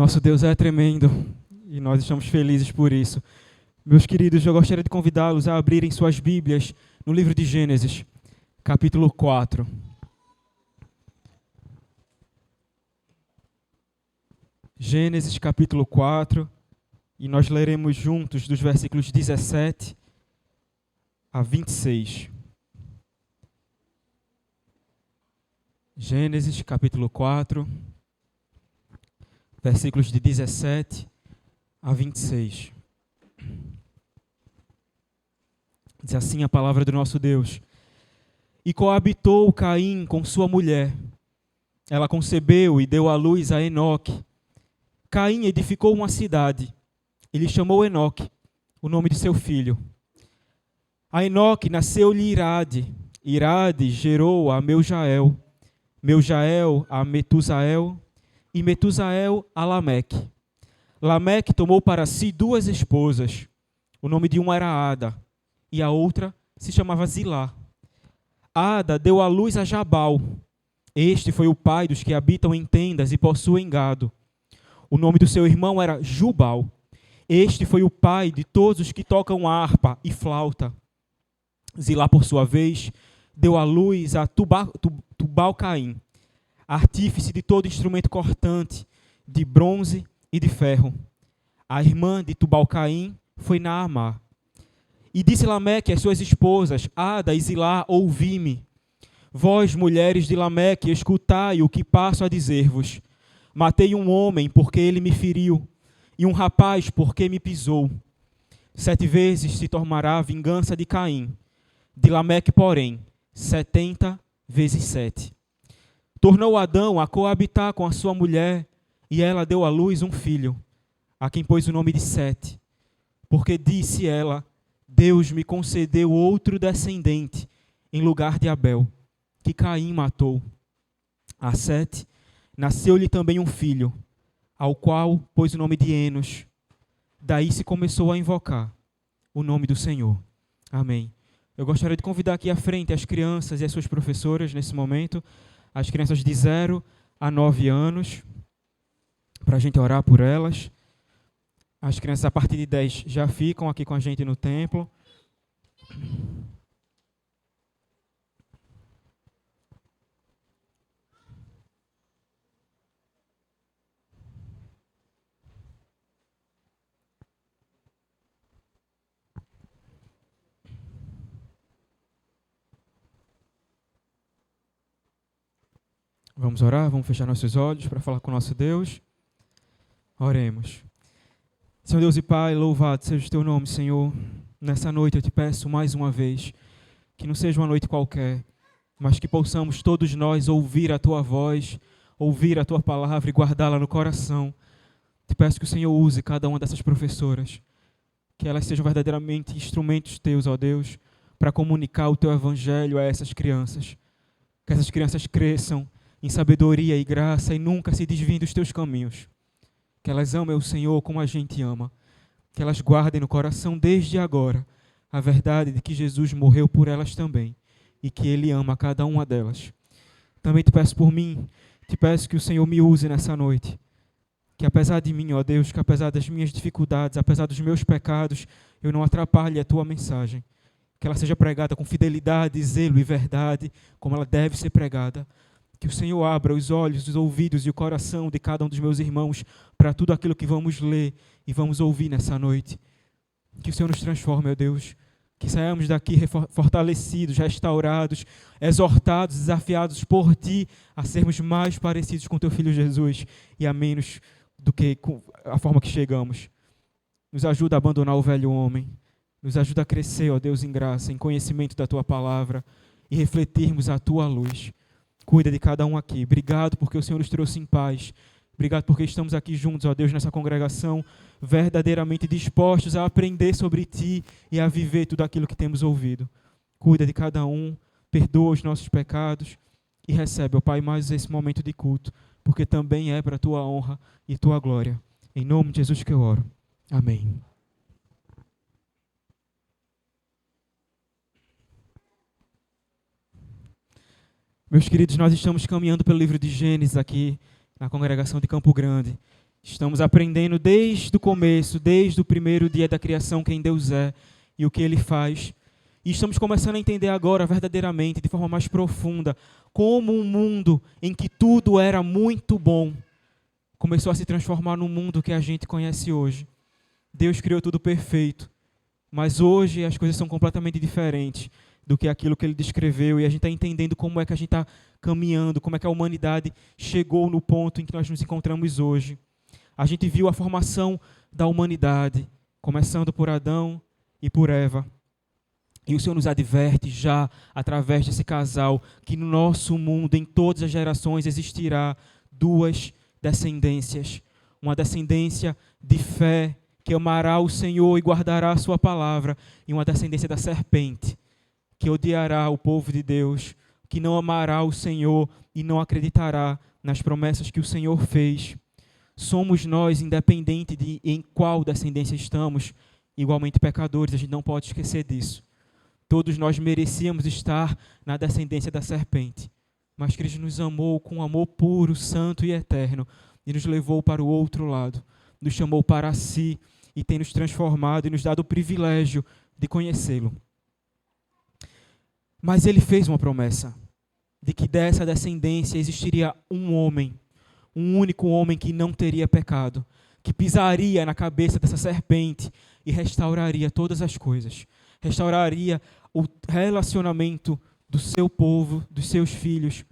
Nosso Deus é tremendo e nós estamos felizes por isso. Meus queridos, eu gostaria de convidá-los a abrirem suas Bíblias no livro de Gênesis, capítulo 4. Gênesis, capítulo 4, e nós leremos juntos dos versículos 17 a 26. Gênesis, capítulo 4, versículos de 17 a 26. Diz assim a palavra do nosso Deus: E coabitou Caim com sua mulher. Ela concebeu e deu à luz a Enoque. Caim edificou uma cidade. Ele chamou Enoque, o nome de seu filho. A Enoque nasceu-lhe Irade. Irade gerou a Meujael. Meujael a Metusael. E Metusael a Lameque. Lameque tomou para si duas esposas. O nome de uma era Ada, e a outra se chamava Zilá. Ada deu à luz a Jabal. Este foi o pai dos que habitam em tendas e possuem gado. O nome do seu irmão era Jubal. Este foi o pai de todos os que tocam harpa e flauta. Zilá, por sua vez, deu à luz a Tubal-Caim, artífice de todo instrumento cortante, de bronze e de ferro. A irmã de Tubal-Caim foi Naamá. E disse Lameque às suas esposas, Ada e Zilá, ouvi-me. Vós, mulheres de Lameque, escutai o que passo a dizer-vos. Matei um homem porque ele me feriu, e um rapaz porque me pisou. 7 vezes se tornará a vingança de Caim. De Lameque, porém, 70 vezes 7. Tornou Adão a coabitar com a sua mulher, e ela deu à luz um filho, a quem pôs o nome de Sete. Porque disse ela, Deus me concedeu outro descendente, em lugar de Abel, que Caim matou. A Sete nasceu-lhe também um filho, ao qual pôs o nome de Enos. Daí se começou a invocar o nome do Senhor. Amém. Eu gostaria de convidar aqui à frente as crianças e as suas professoras nesse momento, as crianças de 0 a 9 anos, para a gente orar por elas. As crianças a partir de 10 já ficam aqui com a gente no templo. Vamos orar, vamos fechar nossos olhos para falar com o nosso Deus. Oremos. Senhor Deus e Pai, louvado seja o Teu nome, Senhor. Nessa noite eu te peço mais uma vez, que não seja uma noite qualquer, mas que possamos todos nós ouvir a Tua voz, ouvir a Tua palavra e guardá-la no coração. Te peço que o Senhor use cada uma dessas professoras, que elas sejam verdadeiramente instrumentos Teus, ó Deus, para comunicar o Teu Evangelho a essas crianças. Que essas crianças cresçam em sabedoria e graça e nunca se desviem dos Teus caminhos. Que elas amem o Senhor como a gente ama. Que elas guardem no coração desde agora a verdade de que Jesus morreu por elas também e que Ele ama cada uma delas. Também te peço por mim, te peço que o Senhor me use nessa noite. Que apesar de mim, ó Deus, que apesar das minhas dificuldades, apesar dos meus pecados, eu não atrapalhe a Tua mensagem. Que ela seja pregada com fidelidade, zelo e verdade, como ela deve ser pregada. Que o Senhor abra os olhos, os ouvidos e o coração de cada um dos meus irmãos para tudo aquilo que vamos ler e vamos ouvir nessa noite. Que o Senhor nos transforme, ó Deus. Que saiamos daqui fortalecidos, restaurados, exortados, desafiados por Ti a sermos mais parecidos com Teu Filho Jesus e a menos do que a forma que chegamos. Nos ajuda a abandonar o velho homem. Nos ajuda a crescer, ó Deus, em graça, em conhecimento da Tua palavra e refletirmos a Tua luz. Cuida de cada um aqui. Obrigado porque o Senhor nos trouxe em paz. Obrigado porque estamos aqui juntos, ó Deus, nessa congregação, verdadeiramente dispostos a aprender sobre Ti e a viver tudo aquilo que temos ouvido. Cuida de cada um, perdoa os nossos pecados e recebe, ó Pai, mais esse momento de culto, porque também é para a Tua honra e Tua glória. Em nome de Jesus que eu oro. Amém. Meus queridos, nós estamos caminhando pelo livro de Gênesis aqui na congregação de Campo Grande. Estamos aprendendo desde o começo, desde o primeiro dia da criação, quem Deus é e o que Ele faz. E estamos começando a entender agora, verdadeiramente, de forma mais profunda, como um mundo em que tudo era muito bom começou a se transformar no mundo que a gente conhece hoje. Deus criou tudo perfeito, mas hoje as coisas são completamente diferentes do que aquilo que Ele descreveu, e a gente está entendendo como é que a gente está caminhando, como é que a humanidade chegou no ponto em que nós nos encontramos hoje. A gente viu a formação da humanidade, começando por Adão e por Eva. E o Senhor nos adverte já, através desse casal, que no nosso mundo, em todas as gerações, existirá duas descendências. Uma descendência de fé, que amará o Senhor e guardará a sua palavra, e uma descendência da serpente, que odiará o povo de Deus, que não amará o Senhor e não acreditará nas promessas que o Senhor fez. Somos nós, independente de em qual descendência estamos, igualmente pecadores, a gente não pode esquecer disso. Todos nós merecíamos estar na descendência da serpente, mas Cristo nos amou com um amor puro, santo e eterno, e nos levou para o outro lado, nos chamou para si e tem nos transformado e nos dado o privilégio de conhecê-lo. Mas Ele fez uma promessa de que dessa descendência existiria um homem, um único homem que não teria pecado, que pisaria na cabeça dessa serpente e restauraria todas as coisas, restauraria o relacionamento do seu povo, dos seus filhos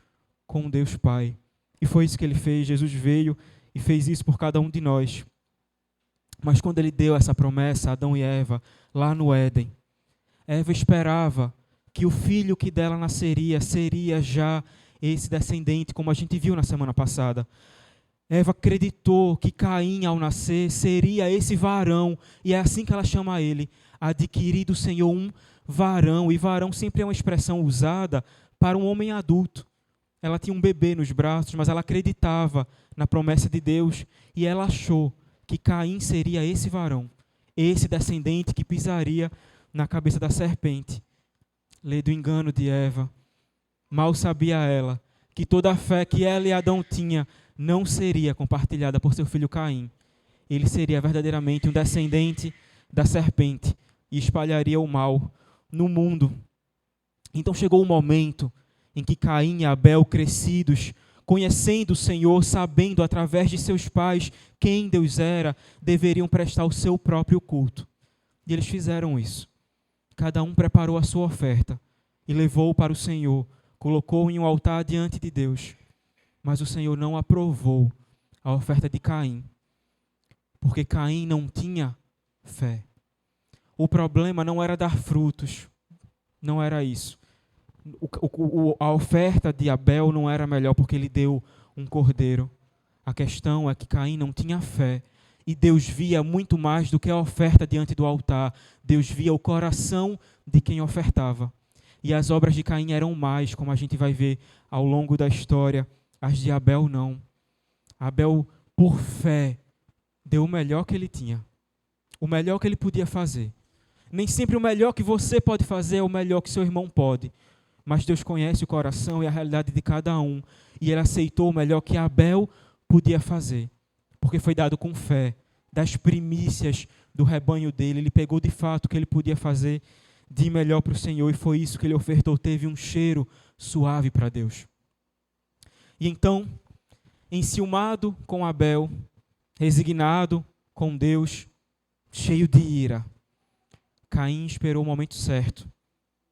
com Deus Pai. E foi isso que Ele fez. Jesus veio e fez isso por cada um de nós. Mas quando Ele deu essa promessa a Adão e Eva, lá no Éden, Eva esperava que o filho que dela nasceria seria já esse descendente, como a gente viu na semana passada. Eva acreditou que Caim, ao nascer, seria esse varão, e é assim que ela chama ele, adquirir do Senhor um varão, e varão sempre é uma expressão usada para um homem adulto. Ela tinha um bebê nos braços, mas ela acreditava na promessa de Deus, e ela achou que Caim seria esse varão, esse descendente que pisaria na cabeça da serpente. Lê do engano de Eva. Mal sabia ela que toda a fé que ela e Adão tinham não seria compartilhada por seu filho Caim. Ele seria verdadeiramente um descendente da serpente e espalharia o mal no mundo. Então chegou o momento em que Caim e Abel, crescidos, conhecendo o Senhor, sabendo através de seus pais quem Deus era, deveriam prestar o seu próprio culto. E eles fizeram isso. Cada um preparou a sua oferta e levou para o Senhor, colocou em um altar diante de Deus. Mas o Senhor não aprovou a oferta de Caim, porque Caim não tinha fé. O problema não era dar frutos, não era isso. A oferta de Abel não era melhor porque ele deu um cordeiro. A questão é que Caim não tinha fé. E Deus via muito mais do que a oferta diante do altar. Deus via o coração de quem ofertava. E as obras de Caim eram mais, como a gente vai ver ao longo da história. As de Abel não. Abel, por fé, deu o melhor que ele tinha. O melhor que ele podia fazer. Nem sempre o melhor que você pode fazer é o melhor que seu irmão pode. Mas Deus conhece o coração e a realidade de cada um. E Ele aceitou o melhor que Abel podia fazer. Porque foi dado com fé. Das primícias do rebanho dele. Ele pegou de fato o que ele podia fazer de melhor para o Senhor. E foi isso que ele ofertou. Teve um cheiro suave para Deus. E então, enciumado com Abel, resignado com Deus, cheio de ira, Caim esperou o momento certo.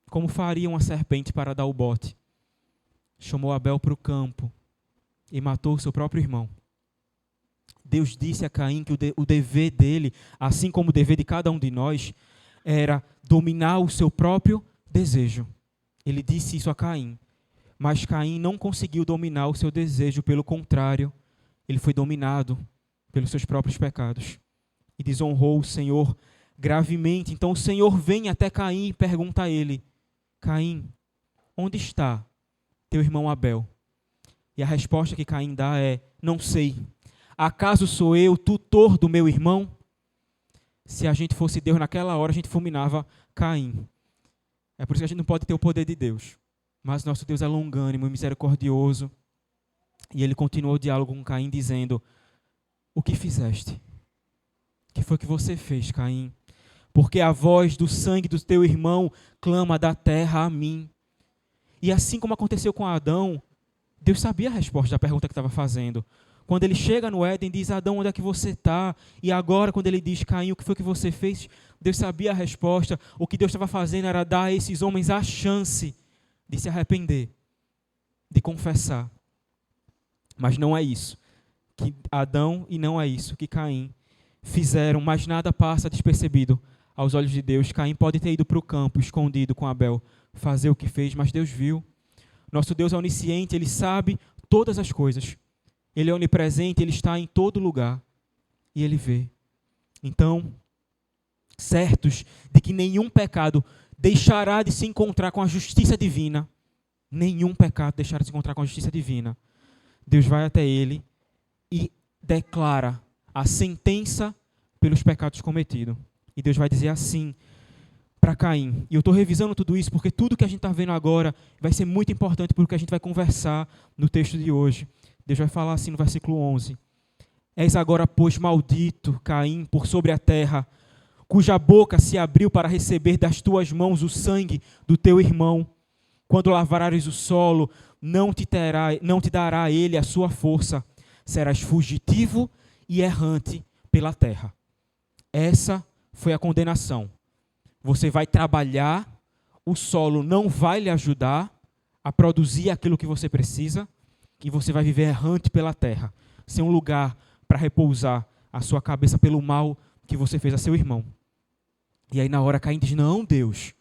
Como faria uma serpente para dar o bote? Chamou Abel para o campo e matou o seu próprio irmão. Deus disse a Caim que o dever dele, assim como o dever de cada um de nós, era dominar o seu próprio desejo. Ele disse isso a Caim. Mas Caim não conseguiu dominar o seu desejo, pelo contrário, ele foi dominado pelos seus próprios pecados e desonrou o Senhor gravemente. Então o Senhor vem até Caim e pergunta a ele: Caim, onde está teu irmão Abel? E a resposta que Caim dá é: não sei. Acaso sou eu tutor do meu irmão? Se a gente fosse Deus naquela hora, a gente fulminava Caim. É por isso que a gente não pode ter o poder de Deus. Mas nosso Deus é longânimo e misericordioso. E ele continuou o diálogo com Caim dizendo: o que fizeste? O que foi que você fez, Caim? Porque a voz do sangue do teu irmão clama da terra a mim. E assim como aconteceu com Adão, Deus sabia a resposta da pergunta que estava fazendo. Quando ele chega no Éden, diz: Adão, onde é que você está? E agora, quando ele diz: Caim, o que foi que você fez? Deus sabia a resposta. O que Deus estava fazendo era dar a esses homens a chance de se arrepender, de confessar. Mas não é isso que Adão e não é isso que Caim fizeram, mas nada passa despercebido aos olhos de Deus. Caim pode ter ido para o campo, escondido com Abel, fazer o que fez, mas Deus viu. Nosso Deus é onisciente, Ele sabe todas as coisas. Ele é onipresente, Ele está em todo lugar e Ele vê. Então, certos de que nenhum pecado deixará de se encontrar com a justiça divina, nenhum pecado deixará de se encontrar com a justiça divina, Deus vai até ele e declara a sentença pelos pecados cometidos. E Deus vai dizer assim para Caim. E eu estou revisando tudo isso porque tudo que a gente está vendo agora vai ser muito importante para o que a gente vai conversar no texto de hoje. Deus vai falar assim no versículo 11. És agora, pois, maldito, Caim, por sobre a terra, cuja boca se abriu para receber das tuas mãos o sangue do teu irmão. Quando lavrares o solo, não te dará ele a sua força. Serás fugitivo e errante pela terra. Essa foi a condenação. Você vai trabalhar, o solo não vai lhe ajudar a produzir aquilo que você precisa, e você vai viver errante pela terra, sem um lugar para repousar a sua cabeça pelo mal que você fez a seu irmão. E aí na hora Caim diz: não, Deus,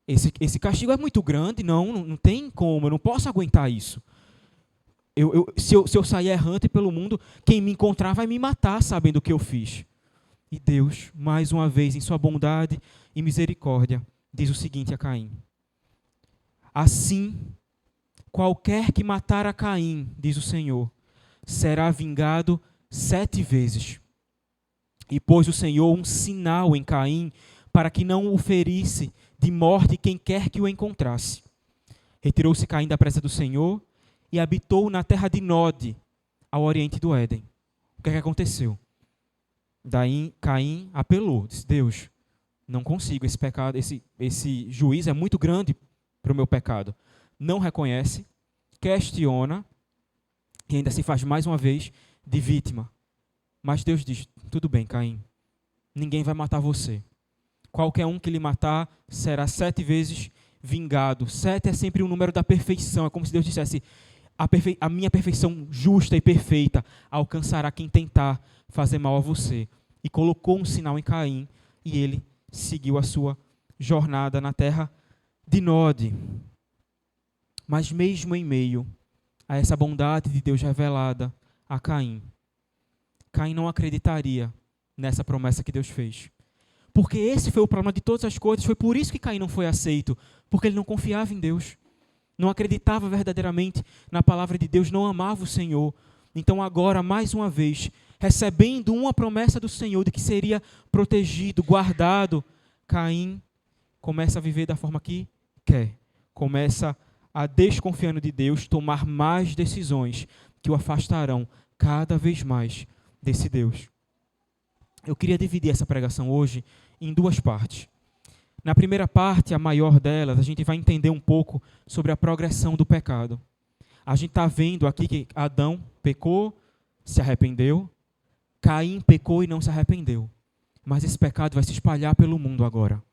esse castigo é muito grande, não tem como, eu não posso aguentar isso. Se eu sair errante pelo mundo, quem me encontrar vai me matar sabendo o que eu fiz. E Deus, mais uma vez, em sua bondade e misericórdia, diz o seguinte a Caim: assim, qualquer que matar a Caim, diz o Senhor, será vingado 7 vezes. E pôs o Senhor um sinal em Caim, para que não o ferisse de morte quem quer que o encontrasse. Retirou-se Caim da presença do Senhor e habitou na terra de Nod, ao oriente do Éden. O que é que aconteceu? Daí Caim apelou, disse: Deus, não consigo, esse pecado, esse juízo é muito grande para o meu pecado. Não reconhece, questiona e ainda se faz mais uma vez de vítima. Mas Deus diz: tudo bem, Caim, ninguém vai matar você. Qualquer um que lhe matar será 7 vezes vingado. 7 é sempre o número da perfeição. É como se Deus dissesse: a minha perfeição justa e perfeita alcançará quem tentar fazer mal a você. E colocou um sinal em Caim e ele seguiu a sua jornada na terra de Nod. Mas mesmo em meio a essa bondade de Deus revelada a Caim, Caim não acreditaria nessa promessa que Deus fez. Porque esse foi o problema de todas as coisas. Foi por isso que Caim não foi aceito. Porque ele não confiava em Deus. Não acreditava verdadeiramente na palavra de Deus. Não amava o Senhor. Então agora, mais uma vez, recebendo uma promessa do Senhor de que seria protegido, guardado, Caim começa a viver da forma que quer. Começa a, desconfiando de Deus, tomar mais decisões que o afastarão cada vez mais desse Deus. Eu queria dividir essa pregação hoje em 2 partes. Na primeira parte, a maior delas, a gente vai entender um pouco sobre a progressão do pecado. A gente está vendo aqui que Adão pecou, se arrependeu, Caim pecou e não se arrependeu. Mas esse pecado vai se espalhar pelo mundo agora.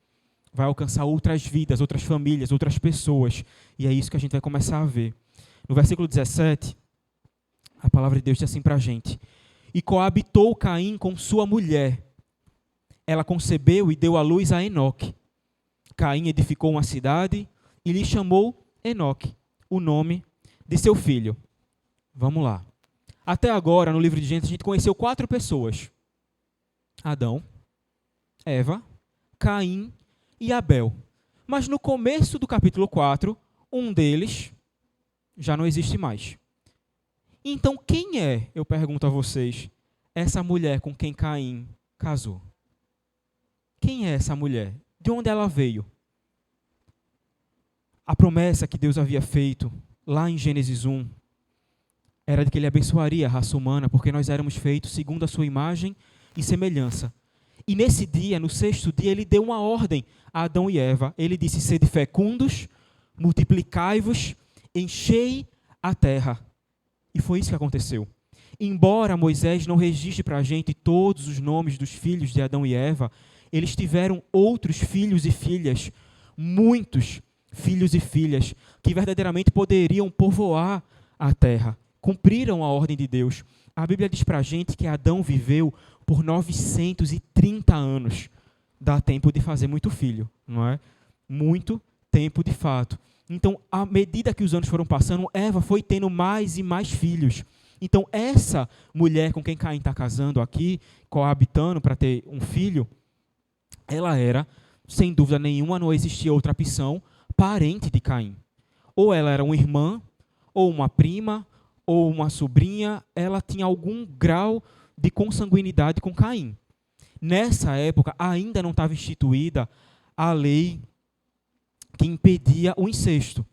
Vai alcançar outras vidas, outras famílias, outras pessoas. E é isso que a gente vai começar a ver. No versículo 17, a palavra de Deus diz assim para a gente: e coabitou Caim com sua mulher. Ela concebeu e deu à luz a Enoque. Caim edificou uma cidade e lhe chamou Enoque, o nome de seu filho. Vamos lá. Até agora, no livro de Gênesis, a gente conheceu 4 pessoas: Adão, Eva, Caim e Abel. Mas no começo do capítulo 4, um deles já não existe mais. Então, quem é, eu pergunto a vocês, essa mulher com quem Caim casou? Quem é essa mulher? De onde ela veio? A promessa que Deus havia feito lá em Gênesis 1 era de que ele abençoaria a raça humana, porque nós éramos feitos segundo a sua imagem e semelhança. E nesse dia, no sexto dia, ele deu uma ordem a Adão e Eva. Ele disse: sede fecundos, multiplicai-vos, enchei a terra. E foi isso que aconteceu. Embora Moisés não registre para a gente todos os nomes dos filhos de Adão e Eva, eles tiveram outros filhos e filhas, muitos filhos e filhas, que verdadeiramente poderiam povoar a terra. Cumpriram a ordem de Deus. A Bíblia diz para a gente que Adão viveu por 930 anos. Dá tempo de fazer muito filho, não é? Muito tempo de fato. Então, à medida que os anos foram passando, Eva foi tendo mais e mais filhos. Então, essa mulher com quem Caim está casando aqui, coabitando para ter um filho, ela era, sem dúvida nenhuma, não existia outra opção, parente de Caim. Ou ela era uma irmã, ou uma prima, ou uma sobrinha, ela tinha algum grau de consanguinidade com Caim. Nessa época, ainda não estava instituída a lei que impedia o incesto.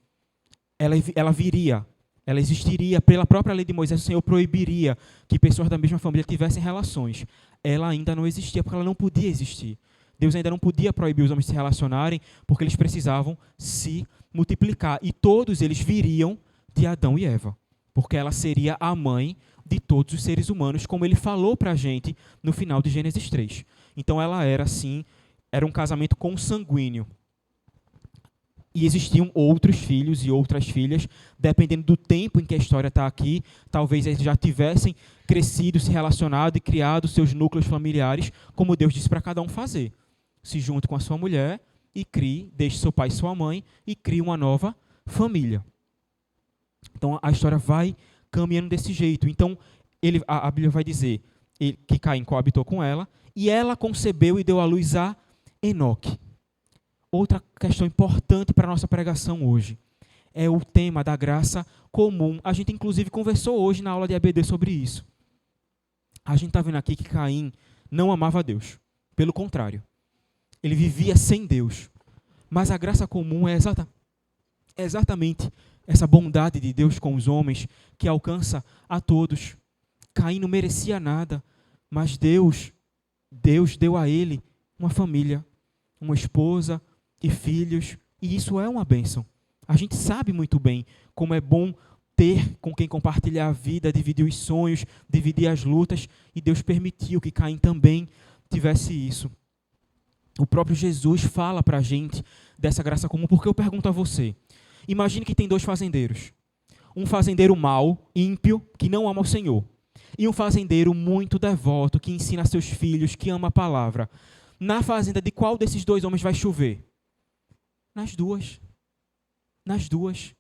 Ela viria, ela existiria, pela própria lei de Moisés, o Senhor proibiria que pessoas da mesma família tivessem relações. Ela ainda não existia, porque ela não podia existir. Deus ainda não podia proibir os homens de se relacionarem, porque eles precisavam se multiplicar. E todos eles viriam de Adão e Eva, porque ela seria a mãe de todos os seres humanos, como ele falou para a gente no final de Gênesis 3. Então ela era, sim, era um casamento consanguíneo. E existiam outros filhos e outras filhas, dependendo do tempo em que a história está aqui, talvez eles já tivessem crescido, se relacionado e criado seus núcleos familiares, como Deus disse para cada um fazer. Se junte com a sua mulher e crie, deixe seu pai e sua mãe e crie uma nova família. Então a história vai caminhando desse jeito. Então a Bíblia vai dizer que Caim coabitou com ela e ela concebeu e deu à luz a Enoque. Outra questão importante para a nossa pregação hoje é o tema da graça comum. A gente, inclusive, conversou hoje na aula de EBD sobre isso. A gente está vendo aqui que Caim não amava a Deus. Pelo contrário, ele vivia sem Deus. Mas a graça comum é exatamente essa bondade de Deus com os homens que alcança a todos. Caim não merecia nada, mas Deus deu a ele uma família, uma esposa e filhos, e isso é uma bênção. A gente sabe muito bem como é bom ter com quem compartilhar a vida, dividir os sonhos, dividir as lutas, e Deus permitiu que Caim também tivesse isso. O próprio Jesus fala para a gente dessa graça comum, porque eu pergunto a você, imagine que tem dois fazendeiros, um fazendeiro mau, ímpio, que não ama o Senhor, e um fazendeiro muito devoto, que ensina a seus filhos, que ama a palavra. Na fazenda de qual desses dois homens vai chover? Nas duas. Nas duas.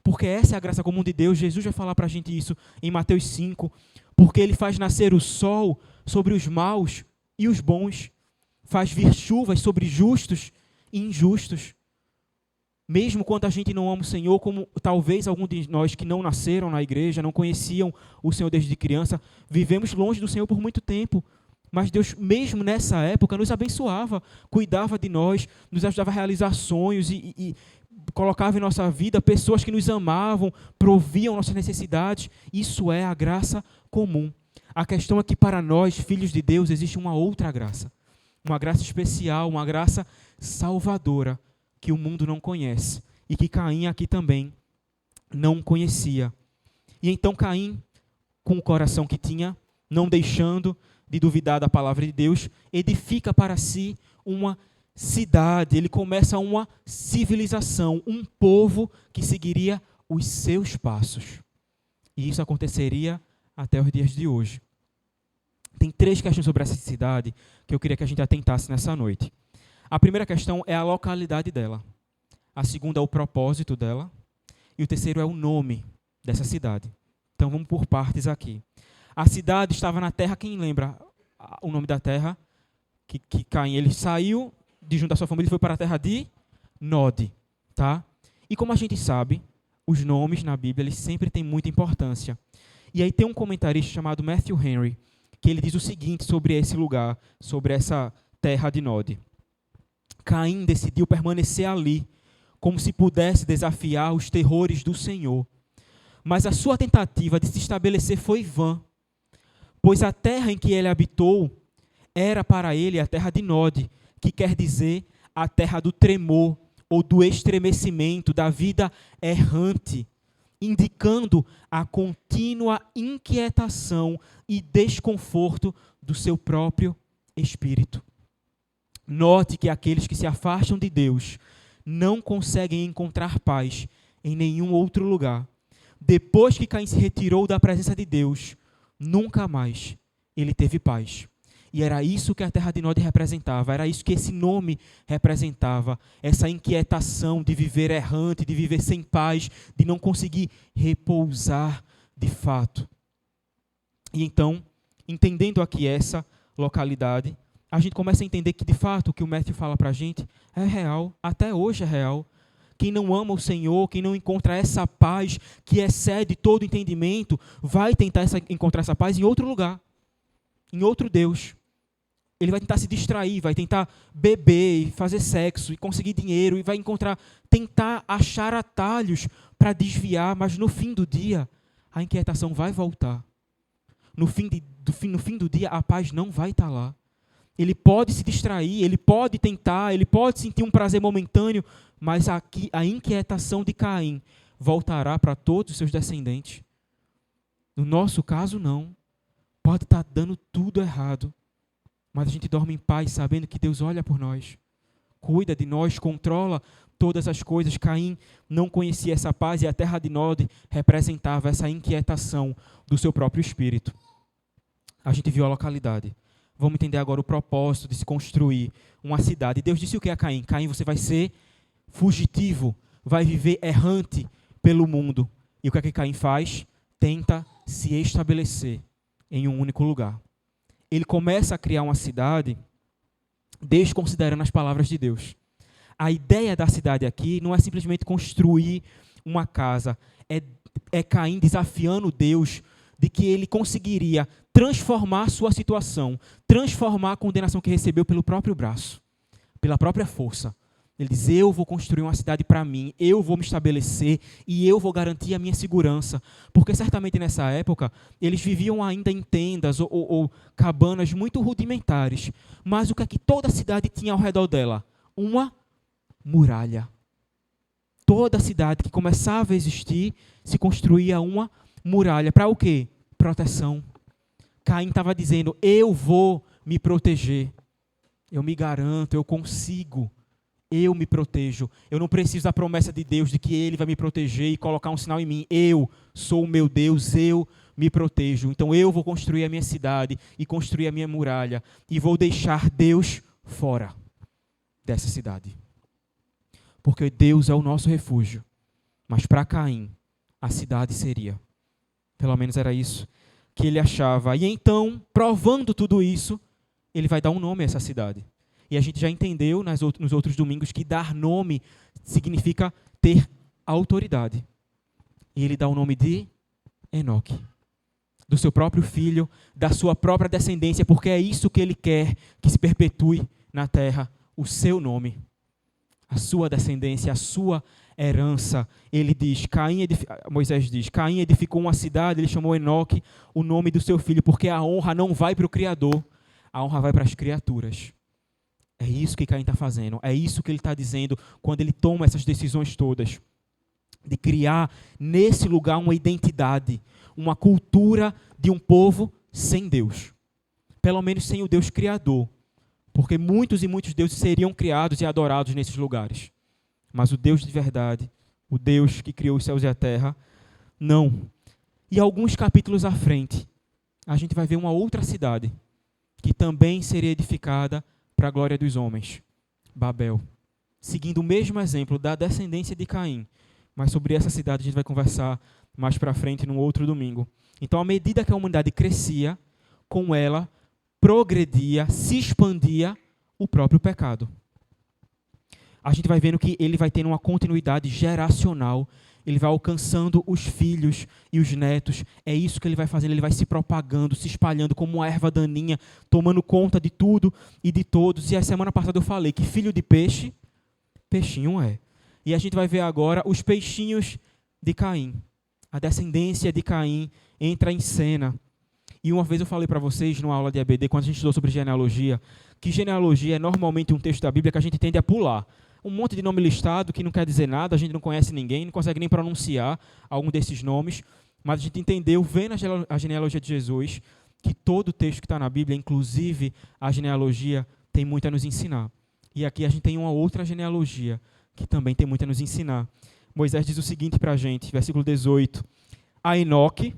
Porque essa é a graça comum de Deus. Jesus vai falar para a gente isso em Mateus 5. Porque ele faz nascer o sol sobre os maus e os bons. Faz vir chuvas sobre justos e injustos. Mesmo quando a gente não ama o Senhor, como talvez alguns de nós que não nasceram na igreja, não conheciam o Senhor desde criança, vivemos longe do Senhor por muito tempo. Mas Deus, mesmo nessa época, nos abençoava, cuidava de nós, nos ajudava a realizar sonhos e colocava em nossa vida pessoas que nos amavam, proviam nossas necessidades. Isso é a graça comum. A questão é que para nós, filhos de Deus, existe uma outra graça. Uma graça especial, uma graça salvadora, que o mundo não conhece. E que Caim aqui também não conhecia. E então Caim, com o coração que tinha, não deixando de duvidar da palavra de Deus, edifica para si uma cidade, ele começa uma civilização, um povo que seguiria os seus passos. E isso aconteceria até os dias de hoje. Tem 3 questões sobre essa cidade que eu queria que a gente atentasse nessa noite. A primeira questão é a localidade dela. A segunda é o propósito dela. E o terceiro é o nome dessa cidade. Então vamos por partes aqui. A cidade estava na terra, quem lembra o nome da terra? Que Caim, ele saiu de junto da sua família e foi para a terra de Nod. Tá? E como a gente sabe, os nomes na Bíblia eles sempre têm muita importância. E aí tem um comentarista chamado Matthew Henry, que ele diz o seguinte sobre esse lugar, sobre essa terra de Nod. Caim decidiu permanecer ali, como se pudesse desafiar os terrores do Senhor. Mas a sua tentativa de se estabelecer foi vã, pois a terra em que ele habitou era para ele a terra de Nod, que quer dizer a terra do tremor ou do estremecimento, da vida errante, indicando a contínua inquietação e desconforto do seu próprio espírito. Note que aqueles que se afastam de Deus não conseguem encontrar paz em nenhum outro lugar. Depois que Caim se retirou da presença de Deus, nunca mais ele teve paz. E era isso que a terra de Nod representava, era isso que esse nome representava, essa inquietação de viver errante, de viver sem paz, de não conseguir repousar de fato. E então, entendendo aqui essa localidade, a gente começa a entender que, de fato, o que o Matthew fala para a gente é real, até hoje é real. Quem não ama o Senhor, quem não encontra essa paz que excede todo entendimento, vai tentar encontrar essa paz em outro lugar, em outro Deus. Ele vai tentar se distrair, vai tentar beber, fazer sexo e conseguir dinheiro, e vai tentar achar atalhos para desviar, mas no fim do dia, a inquietação vai voltar. No fim do dia, a paz não vai estar lá. Ele pode se distrair, ele pode tentar, ele pode sentir um prazer momentâneo, mas aqui a inquietação de Caim voltará para todos os seus descendentes. No nosso caso, não. Pode estar dando tudo errado, mas a gente dorme em paz sabendo que Deus olha por nós, cuida de nós, controla todas as coisas. Caim não conhecia essa paz e a terra de Nod representava essa inquietação do seu próprio espírito. A gente viu a localidade. Vamos entender agora o propósito de se construir uma cidade. Deus disse o que a Caim? Caim, você vai ser fugitivo, vai viver errante pelo mundo. E o que é que Caim faz? Tenta se estabelecer em um único lugar. Ele começa a criar uma cidade desconsiderando as palavras de Deus. A ideia da cidade aqui não é simplesmente construir uma casa, é Caim desafiando Deus de que ele conseguiria transformar a sua situação, transformar a condenação que recebeu pelo próprio braço, pela própria força. Ele diz, eu vou construir uma cidade para mim, eu vou me estabelecer e eu vou garantir a minha segurança. Porque certamente nessa época, eles viviam ainda em tendas ou cabanas muito rudimentares. Mas o que é que toda a cidade tinha ao redor dela? Uma muralha. Toda a cidade que começava a existir, se construía uma muralha. Para o quê? Proteção. Caim estava dizendo, eu vou me proteger. Eu me garanto, eu consigo. Eu me protejo. Eu não preciso da promessa de Deus de que Ele vai me proteger e colocar um sinal em mim. Eu sou o meu Deus, eu me protejo. Então eu vou construir a minha cidade e construir a minha muralha. E vou deixar Deus fora dessa cidade. Porque Deus é o nosso refúgio. Mas para Caim, a cidade seria. Pelo menos era isso que ele achava. E então, provando tudo isso, ele vai dar um nome a essa cidade. E a gente já entendeu nos outros domingos que dar nome significa ter autoridade. E ele dá o nome de Enoque. Do seu próprio filho, da sua própria descendência, porque é isso que ele quer que se perpetue na terra, o seu nome. A sua descendência, a sua herança. Ele diz, Moisés diz, Caim edificou uma cidade, ele chamou Enoque o nome do seu filho, porque a honra não vai para o Criador, a honra vai para as criaturas. É isso que Caim está fazendo, é isso que ele está dizendo quando ele toma essas decisões todas, de criar nesse lugar uma identidade, uma cultura de um povo sem Deus, pelo menos sem o Deus Criador, porque muitos e muitos deuses seriam criados e adorados nesses lugares, mas o Deus de verdade, o Deus que criou os céus e a terra, não. E alguns capítulos à frente, a gente vai ver uma outra cidade, que também seria edificada para a glória dos homens, Babel. Seguindo o mesmo exemplo da descendência de Caim. Mas sobre essa cidade a gente vai conversar mais para frente num outro domingo. Então, à medida que a humanidade crescia, com ela progredia, se expandia o próprio pecado. A gente vai vendo que ele vai tendo uma continuidade geracional, ele vai alcançando os filhos e os netos. É isso que ele vai fazendo, ele vai se propagando, se espalhando como uma erva daninha, tomando conta de tudo e de todos. E a semana passada eu falei que filho de peixe, peixinho é. E a gente vai ver agora os peixinhos de Caim. a descendência de Caim entra em cena. E uma vez eu falei para vocês, numa aula de EBD, quando a gente estudou sobre genealogia, que genealogia é normalmente um texto da Bíblia que a gente tende a pular. Um monte de nome listado que não quer dizer nada, a gente não conhece ninguém, não consegue nem pronunciar algum desses nomes, mas a gente entendeu, vendo a genealogia de Jesus, que todo o texto que está na Bíblia, inclusive a genealogia, tem muito a nos ensinar. E aqui a gente tem uma outra genealogia, que também tem muito a nos ensinar. Moisés diz o seguinte para a gente, versículo 18. A Enoque,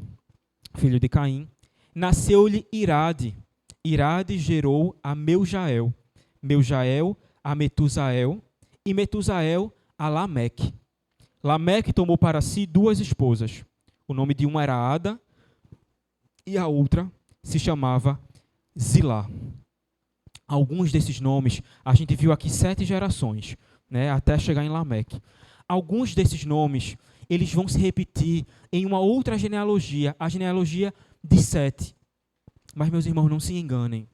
filho de Caim, nasceu-lhe Irade. Irade gerou a Meujael. Meujael a Metusael. E Metusael a Lameque. Lameque tomou para si 2 esposas. O nome de uma era Ada e a outra se chamava Zilá. Alguns desses nomes, a gente viu aqui 7 gerações, né, até chegar em Lameque. Alguns desses nomes, eles vão se repetir em uma outra genealogia, a genealogia de Sete. Mas, meus irmãos, não se enganem.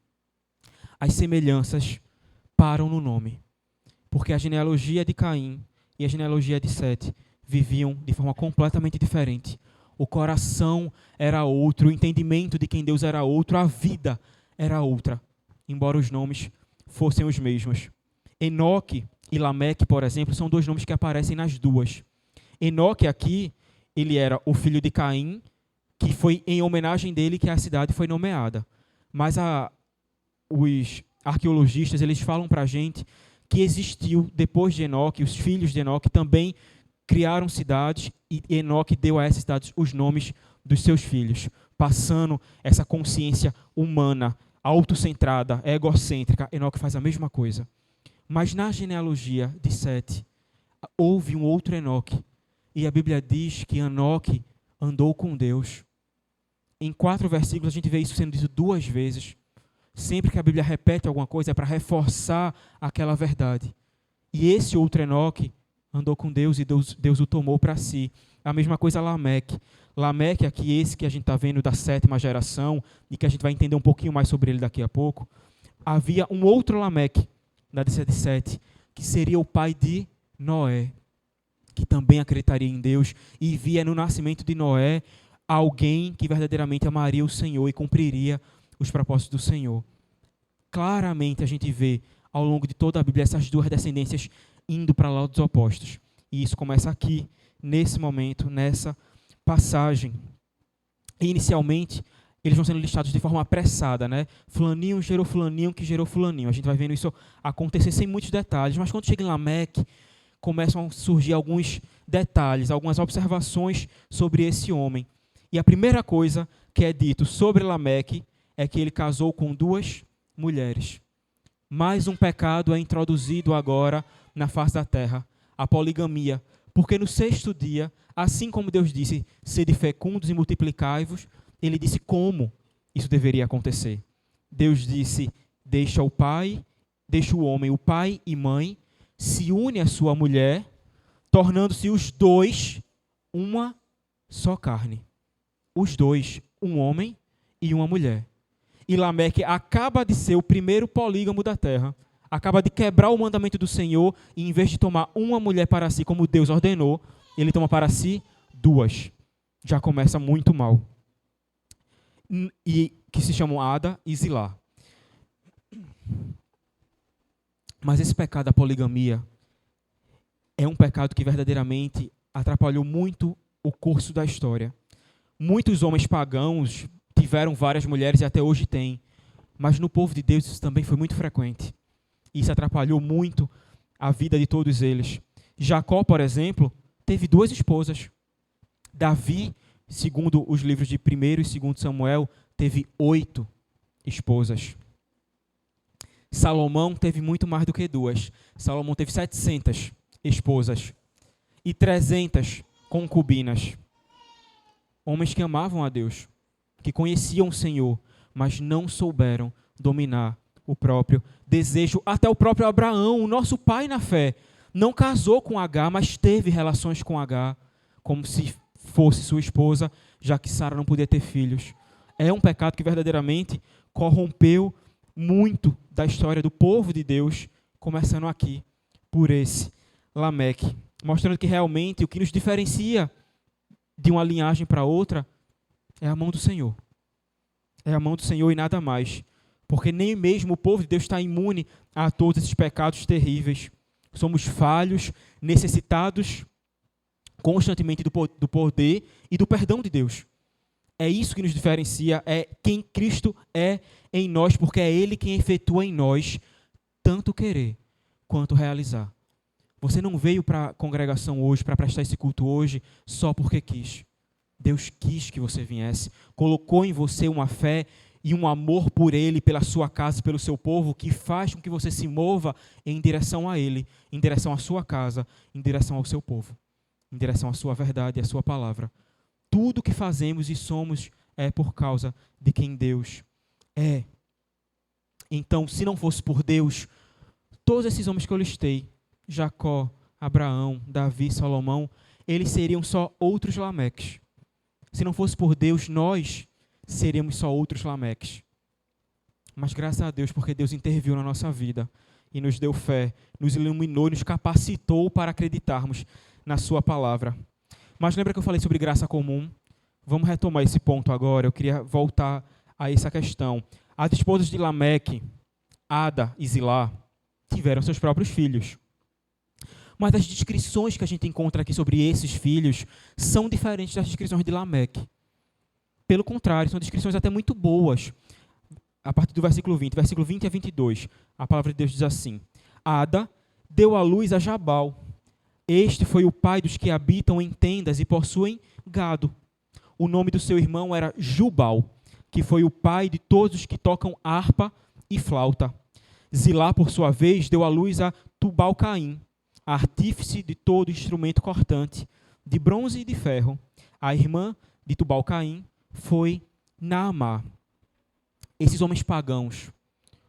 As semelhanças param no nome. Porque a genealogia de Caim e a genealogia de Sete viviam de forma completamente diferente. O coração era outro, o entendimento de quem Deus era outro, a vida era outra, embora os nomes fossem os mesmos. Enoque e Lameque, por exemplo, são 2 nomes que aparecem nas duas. Enoque aqui, ele era o filho de Caim, que foi em homenagem dele que a cidade foi nomeada. Mas os arqueologistas, eles falam para a gente que existiu, depois de Enoque, os filhos de Enoque também criaram cidades e Enoque deu a essas cidades os nomes dos seus filhos, passando essa consciência humana, autocentrada, egocêntrica. Enoque faz a mesma coisa. Mas na genealogia de Sete, houve um outro Enoque. E a Bíblia diz que Enoque andou com Deus. Em 4 versículos a gente vê isso sendo dito 2 vezes. Sempre que a Bíblia repete alguma coisa é para reforçar aquela verdade. E esse outro Enoque andou com Deus e Deus o tomou para si. A mesma coisa Lameque. Lameque, aqui esse que a gente está vendo da 7ª geração, e que a gente vai entender um pouquinho mais sobre ele daqui a pouco, havia um outro Lameque, da descendência de Sete, que seria o pai de Noé, que também acreditaria em Deus e via no nascimento de Noé alguém que verdadeiramente amaria o Senhor e cumpriria os propósitos do Senhor. Claramente a gente vê ao longo de toda a Bíblia essas 2 descendências indo para lados opostos. E isso começa aqui, nesse momento, nessa passagem. E, inicialmente, eles vão sendo listados de forma apressada, né? Fulaninho gerou fulaninho, que gerou fulaninho. A gente vai vendo isso acontecer sem muitos detalhes. Mas quando chega em Lameque, começam a surgir alguns detalhes, algumas observações sobre esse homem. E a primeira coisa que é dito sobre Lameque é que ele casou com 2 mulheres. Mais um pecado é introduzido agora na face da terra, a poligamia. Porque no 6º dia, assim como Deus disse, sede fecundos e multiplicai-vos, ele disse como isso deveria acontecer. Deus disse, deixa o homem, o pai e mãe, se une à sua mulher, tornando-se os 2 uma só carne. Os 2, um homem e uma mulher. E Lameque acaba de ser o primeiro polígamo da terra, acaba de quebrar o mandamento do Senhor e, em vez de tomar uma mulher para si, como Deus ordenou, ele toma para si 2. Já começa muito mal. E que se chamam Ada e Zilá. Mas esse pecado da poligamia é um pecado que verdadeiramente atrapalhou muito o curso da história. Muitos homens pagãos tiveram várias mulheres e até hoje têm. Mas no povo de Deus isso também foi muito frequente. Isso atrapalhou muito a vida de todos eles. Jacó, por exemplo, teve 2 esposas. Davi, segundo os livros de 1º e 2º Samuel, teve 8 esposas. Salomão teve muito mais do que 2. Salomão teve 700 esposas e 300 concubinas. Homens que amavam a Deus, que conheciam o Senhor, mas não souberam dominar o próprio desejo. Até o próprio Abraão, o nosso pai na fé, não casou com Agar, mas teve relações com Agar, como se fosse sua esposa, já que Sara não podia ter filhos. É um pecado que verdadeiramente corrompeu muito da história do povo de Deus, começando aqui por esse Lameque, mostrando que realmente o que nos diferencia de uma linhagem para outra, é a mão do Senhor. É a mão do Senhor e nada mais. Porque nem mesmo o povo de Deus está imune a todos esses pecados terríveis. Somos falhos, necessitados constantemente do poder e do perdão de Deus. É isso que nos diferencia, é quem Cristo é em nós, porque é Ele quem efetua em nós tanto querer quanto realizar. Você não veio para a congregação hoje, para prestar esse culto hoje, só porque quis. Deus quis que você viesse, colocou em você uma fé e um amor por Ele, pela sua casa, pelo seu povo, que faz com que você se mova em direção a Ele, em direção à sua casa, em direção ao seu povo, em direção à sua verdade e à sua palavra. Tudo que fazemos e somos é por causa de quem Deus é. Então, se não fosse por Deus, todos esses homens que eu listei, Jacó, Abraão, Davi, Salomão, eles seriam só outros Lameques. Se não fosse por Deus, nós seríamos só outros Lameques. Mas graças a Deus, porque Deus interviu na nossa vida e nos deu fé, nos iluminou, nos capacitou para acreditarmos na sua palavra. Mas lembra que eu falei sobre graça comum? Vamos retomar esse ponto agora. Eu queria voltar a essa questão. As esposas de Lameque, Ada e Zilá, tiveram seus próprios filhos. Mas as descrições que a gente encontra aqui sobre esses filhos são diferentes das descrições de Lameque. Pelo contrário, são descrições até muito boas. A partir do versículo 20 a 22, a palavra de Deus diz assim: Ada deu à luz a Jabal. Este foi o pai dos que habitam em tendas e possuem gado. O nome do seu irmão era Jubal, que foi o pai de todos os que tocam harpa e flauta. Zilá, por sua vez, deu à luz a Tubal-Caim, artífice de todo instrumento cortante, de bronze e de ferro. A irmã de Tubal-Caim foi Naamá. Esses homens pagãos,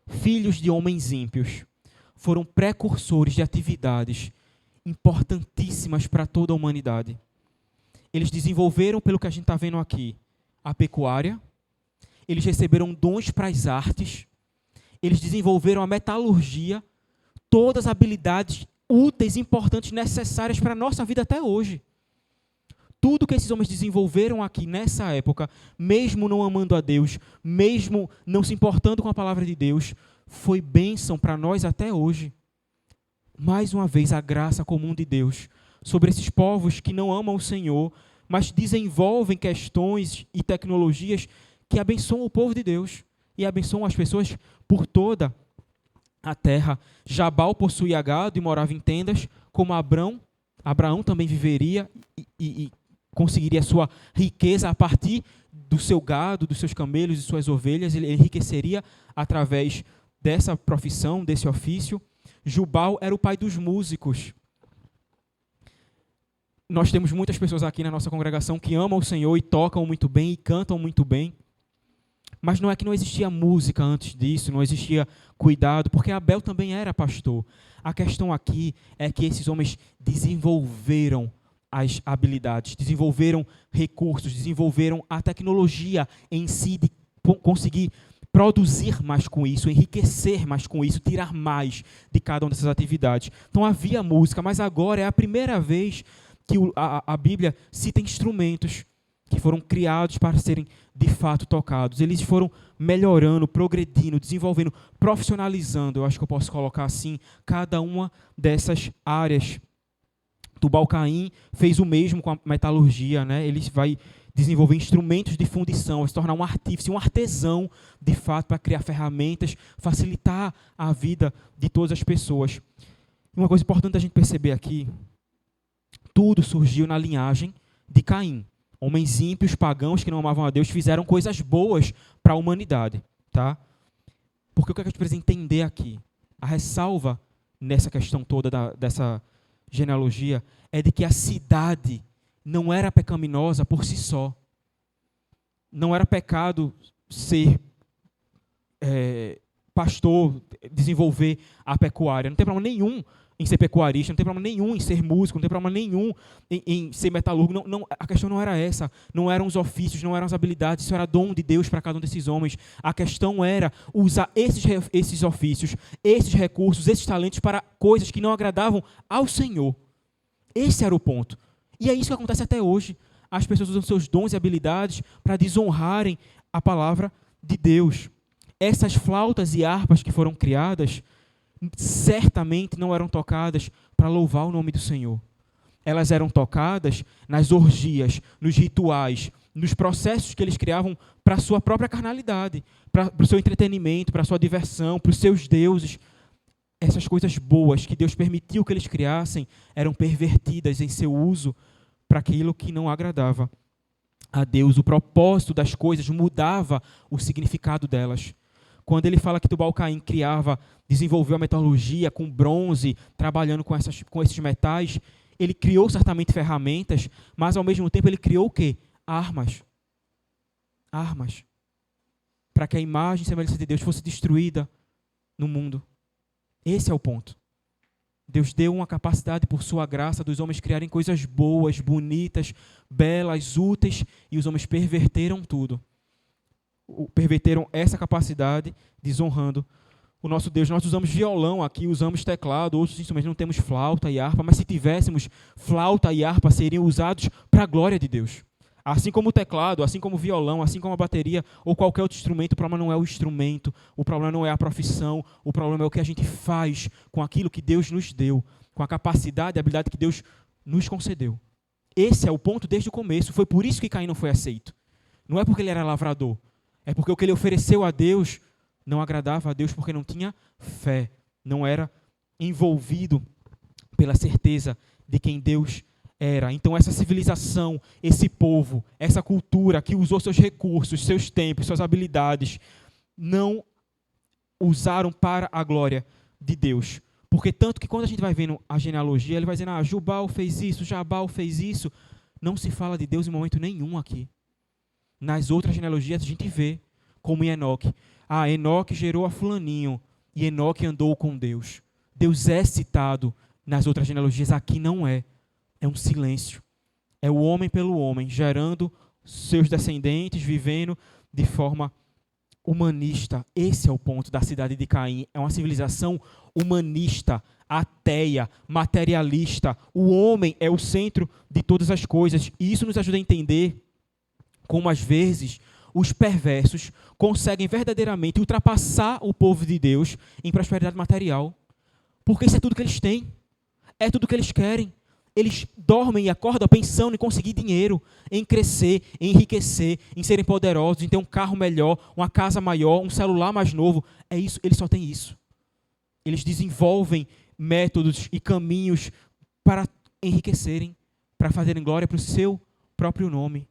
filhos de homens ímpios, foram precursores de atividades importantíssimas para toda a humanidade. Eles desenvolveram, pelo que a gente está vendo aqui, a pecuária, eles receberam dons para as artes, eles desenvolveram a metalurgia, todas as habilidades úteis, importantes, necessárias para a nossa vida até hoje. Tudo que esses homens desenvolveram aqui nessa época, mesmo não amando a Deus, mesmo não se importando com a palavra de Deus, foi bênção para nós até hoje. Mais uma vez, a graça comum de Deus sobre esses povos que não amam o Senhor, mas desenvolvem questões e tecnologias que abençoam o povo de Deus e abençoam as pessoas por toda a terra. Jabal possuía gado e morava em tendas, como Abraão também viveria e conseguiria sua riqueza a partir do seu gado, dos seus camelos e suas ovelhas. Ele enriqueceria através dessa profissão, desse ofício. Jubal era o pai dos músicos. Nós temos muitas pessoas aqui na nossa congregação que amam o Senhor e tocam muito bem e cantam muito bem. Mas não é que não existia música antes disso, não existia cuidado, porque Abel também era pastor. A questão aqui é que esses homens desenvolveram as habilidades, desenvolveram recursos, desenvolveram a tecnologia em si de conseguir produzir mais com isso, enriquecer mais com isso, tirar mais de cada uma dessas atividades. Então havia música, mas agora é a primeira vez que a Bíblia cita instrumentos que foram criados para serem de fato tocados. Eles foram melhorando, progredindo, desenvolvendo, profissionalizando, eu acho que eu posso colocar assim, cada uma dessas áreas. Tubal-Caim fez o mesmo com a metalurgia, né? Ele vai desenvolver instrumentos de fundição, vai se tornar um artífice, um artesão, de fato, para criar ferramentas, facilitar a vida de todas as pessoas. Uma coisa importante a gente perceber aqui, tudo surgiu na linhagem de Caim. Homens ímpios, pagãos, que não amavam a Deus, fizeram coisas boas para a humanidade. Tá? Porque o que a gente precisa entender aqui? A ressalva nessa questão toda dessa genealogia é de que a cidade não era pecaminosa por si só. Não era pecado ser pastor, desenvolver a pecuária. Não tem problema nenhum em ser pecuarista, não tem problema nenhum em ser músico, não tem problema nenhum em ser metalúrgico. Não, a questão não era essa. Não eram os ofícios, não eram as habilidades. Isso era dom de Deus para cada um desses homens. A questão era usar esses ofícios, esses recursos, esses talentos para coisas que não agradavam ao Senhor. Esse era o ponto. E é isso que acontece até hoje. as pessoas usam seus dons e habilidades para desonrarem a palavra de Deus. Essas flautas e harpas que foram criadas, certamente não eram tocadas para louvar o nome do Senhor. Elas eram tocadas nas orgias, nos rituais, nos processos que eles criavam para a sua própria carnalidade, para o seu entretenimento, para a sua diversão, para os seus deuses. Essas coisas boas que Deus permitiu que eles criassem eram pervertidas em seu uso para aquilo que não agradava a Deus. O propósito das coisas mudava o significado delas. Quando ele fala que Tubal-Caim desenvolveu a metalurgia com bronze, trabalhando com esses metais, ele criou certamente ferramentas, mas ao mesmo tempo ele criou o quê? Armas. Armas. Para que a imagem e semelhança de Deus fosse destruída no mundo. Esse é o ponto. Deus deu uma capacidade por sua graça dos homens criarem coisas boas, bonitas, belas, úteis, e os homens perverteram tudo. Perverteram essa capacidade, desonrando o nosso Deus. Nós usamos violão aqui, usamos teclado, outros instrumentos, não temos flauta e harpa, mas se tivéssemos, flauta e harpa seriam usados para a glória de Deus. Assim como o teclado, assim como o violão, assim como a bateria ou qualquer outro instrumento, o problema não é o instrumento, o problema não é a profissão, o problema é o que a gente faz com aquilo que Deus nos deu, com a capacidade e habilidade que Deus nos concedeu. Esse é o ponto desde o começo. Foi por isso que Caim não foi aceito. Não é porque ele era lavrador, é porque o que ele ofereceu a Deus não agradava a Deus porque não tinha fé, não era envolvido pela certeza de quem Deus era. Então essa civilização, esse povo, essa cultura que usou seus recursos, seus tempos, suas habilidades, não usaram para a glória de Deus. Porque tanto que quando a gente vai vendo a genealogia, ele vai dizendo, Jubal fez isso, Jabal fez isso. Não se fala de Deus em momento nenhum aqui. Nas outras genealogias a gente vê, como em Enoque. Enoque gerou a fulaninho e Enoque andou com Deus. Deus é citado nas outras genealogias, aqui não é. É um silêncio. É o homem pelo homem, gerando seus descendentes, vivendo de forma humanista. Esse é o ponto da cidade de Caim. É uma civilização humanista, ateia, materialista. O homem é o centro de todas as coisas. E isso nos ajuda a entender como, às vezes, os perversos conseguem verdadeiramente ultrapassar o povo de Deus em prosperidade material. Porque isso é tudo que eles têm. É tudo que eles querem. Eles dormem e acordam pensando em conseguir dinheiro, em crescer, em enriquecer, em serem poderosos, em ter um carro melhor, uma casa maior, um celular mais novo. É isso, eles só têm isso. Eles desenvolvem métodos e caminhos para enriquecerem, para fazerem glória para o seu próprio nome.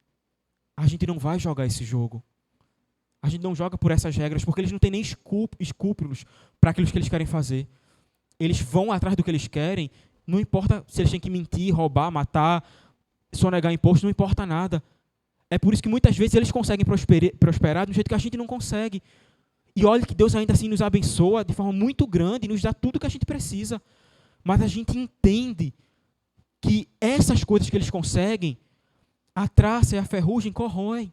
A gente não vai jogar esse jogo. A gente não joga por essas regras, porque eles não têm nem escrúpulos para aquilo que eles querem fazer. Eles vão atrás do que eles querem, não importa se eles têm que mentir, roubar, matar, sonegar imposto, não importa nada. É por isso que muitas vezes eles conseguem prosperar de um jeito que a gente não consegue. E olha que Deus ainda assim nos abençoa de forma muito grande e nos dá tudo que a gente precisa. Mas a gente entende que essas coisas que eles conseguem, a traça e a ferrugem corroem.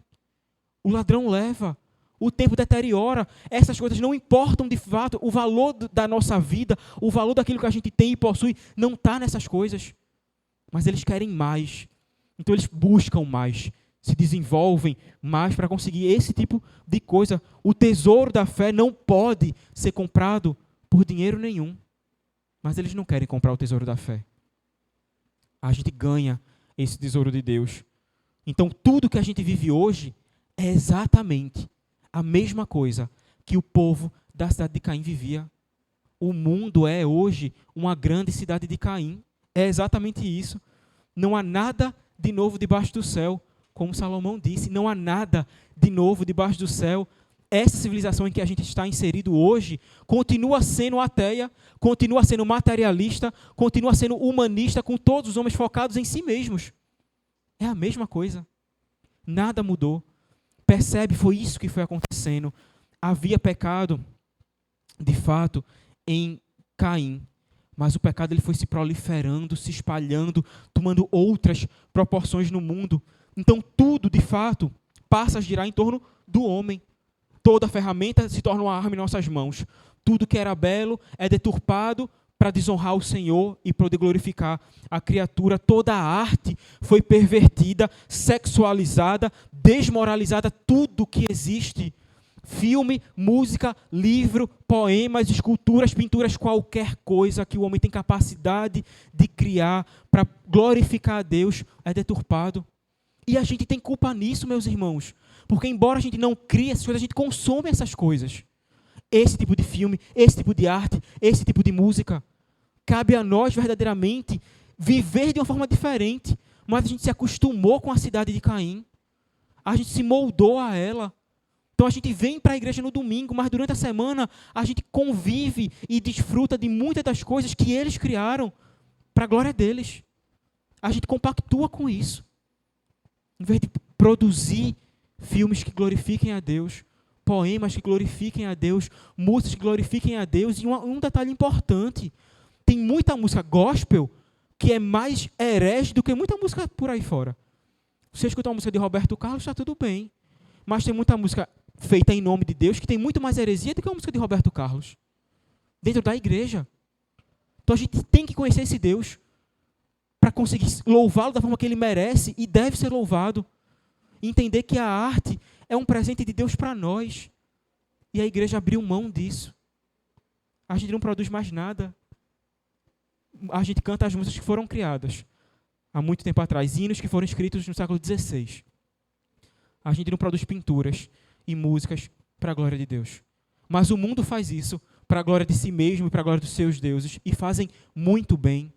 O ladrão leva. O tempo deteriora. Essas coisas não importam de fato. O valor da nossa vida, o valor daquilo que a gente tem e possui, não está nessas coisas. Mas eles querem mais. Então eles buscam mais. Se desenvolvem mais para conseguir esse tipo de coisa. O tesouro da fé não pode ser comprado por dinheiro nenhum. Mas eles não querem comprar o tesouro da fé. A gente ganha esse tesouro de Deus. Então tudo que a gente vive hoje é exatamente a mesma coisa que o povo da cidade de Caim vivia. O mundo é hoje uma grande cidade de Caim. É exatamente isso. Não há nada de novo debaixo do céu. Como Salomão disse, não há nada de novo debaixo do céu. Essa civilização em que a gente está inserido hoje continua sendo ateia, continua sendo materialista, continua sendo humanista, com todos os homens focados em si mesmos. É a mesma coisa. Nada mudou. Percebe, foi isso que foi acontecendo. Havia pecado, de fato, em Caim. Mas o pecado ele foi se proliferando, se espalhando, tomando outras proporções no mundo. Então tudo, de fato, passa a girar em torno do homem. Toda ferramenta se torna uma arma em nossas mãos. Tudo que era belo é deturpado para desonrar o Senhor e poder glorificar a criatura. Toda a arte foi pervertida, sexualizada, desmoralizada, tudo que existe. Filme, música, livro, poemas, esculturas, pinturas, qualquer coisa que o homem tem capacidade de criar para glorificar a Deus é deturpado. E a gente tem culpa nisso, meus irmãos, porque embora a gente não crie essas coisas, a gente consome essas coisas. Esse tipo de filme, esse tipo de arte, esse tipo de música. Cabe a nós verdadeiramente viver de uma forma diferente, mas a gente se acostumou com a cidade de Caim. A gente se moldou a ela. Então a gente vem para a igreja no domingo, mas durante a semana a gente convive e desfruta de muitas das coisas que eles criaram para a glória deles. A gente compactua com isso. Em vez de produzir filmes que glorifiquem a Deus, poemas que glorifiquem a Deus, músicas que glorifiquem a Deus. E um detalhe importante, tem muita música gospel que é mais herege do que muita música por aí fora. Você escuta uma música de Roberto Carlos, está tudo bem. Mas tem muita música feita em nome de Deus que tem muito mais heresia do que uma música de Roberto Carlos. Dentro da igreja. Então a gente tem que conhecer esse Deus para conseguir louvá-lo da forma que ele merece e deve ser louvado. E entender que a arte é um presente de Deus para nós. E a igreja abriu mão disso. A gente não produz mais nada. A gente canta as músicas que foram criadas há muito tempo atrás, hinos que foram escritos no século XVI. A gente não produz pinturas e músicas para a glória de Deus. Mas o mundo faz isso para a glória de si mesmo e para a glória dos seus deuses, e fazem muito bem.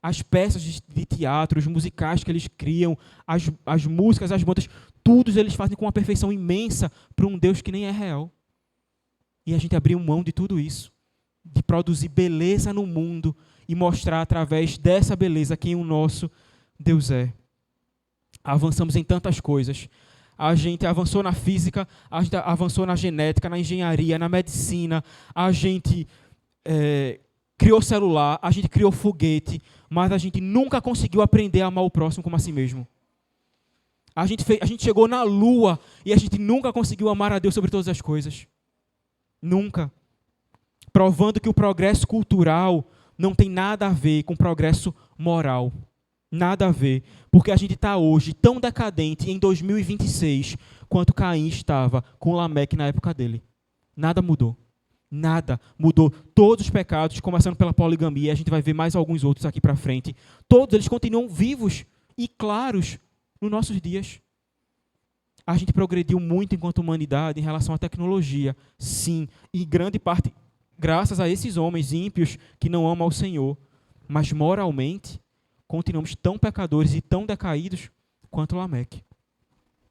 As peças de teatro, os musicais que eles criam, as músicas, as bandas, todos eles fazem com uma perfeição imensa para um Deus que nem é real. E a gente abriu mão de tudo isso, de produzir beleza no mundo e mostrar através dessa beleza quem o nosso Deus é. Avançamos em tantas coisas. A gente avançou na física, a gente avançou na genética, na engenharia, na medicina, a gente criou celular, a gente criou foguete, mas a gente nunca conseguiu aprender a amar o próximo como a si mesmo. A gente chegou na Lua e a gente nunca conseguiu amar a Deus sobre todas as coisas. Nunca. Provando que o progresso cultural não tem nada a ver com progresso moral. Nada a ver. Porque a gente está hoje tão decadente em 2026 quanto Caim estava com Lameque na época dele. Nada mudou. Nada mudou. Todos os pecados, começando pela poligamia, a gente vai ver mais alguns outros aqui para frente, todos eles continuam vivos e claros nos nossos dias. A gente progrediu muito enquanto humanidade em relação à tecnologia, sim, e grande parte graças a esses homens ímpios que não amam ao Senhor, mas moralmente continuamos tão pecadores e tão decaídos quanto Lameque.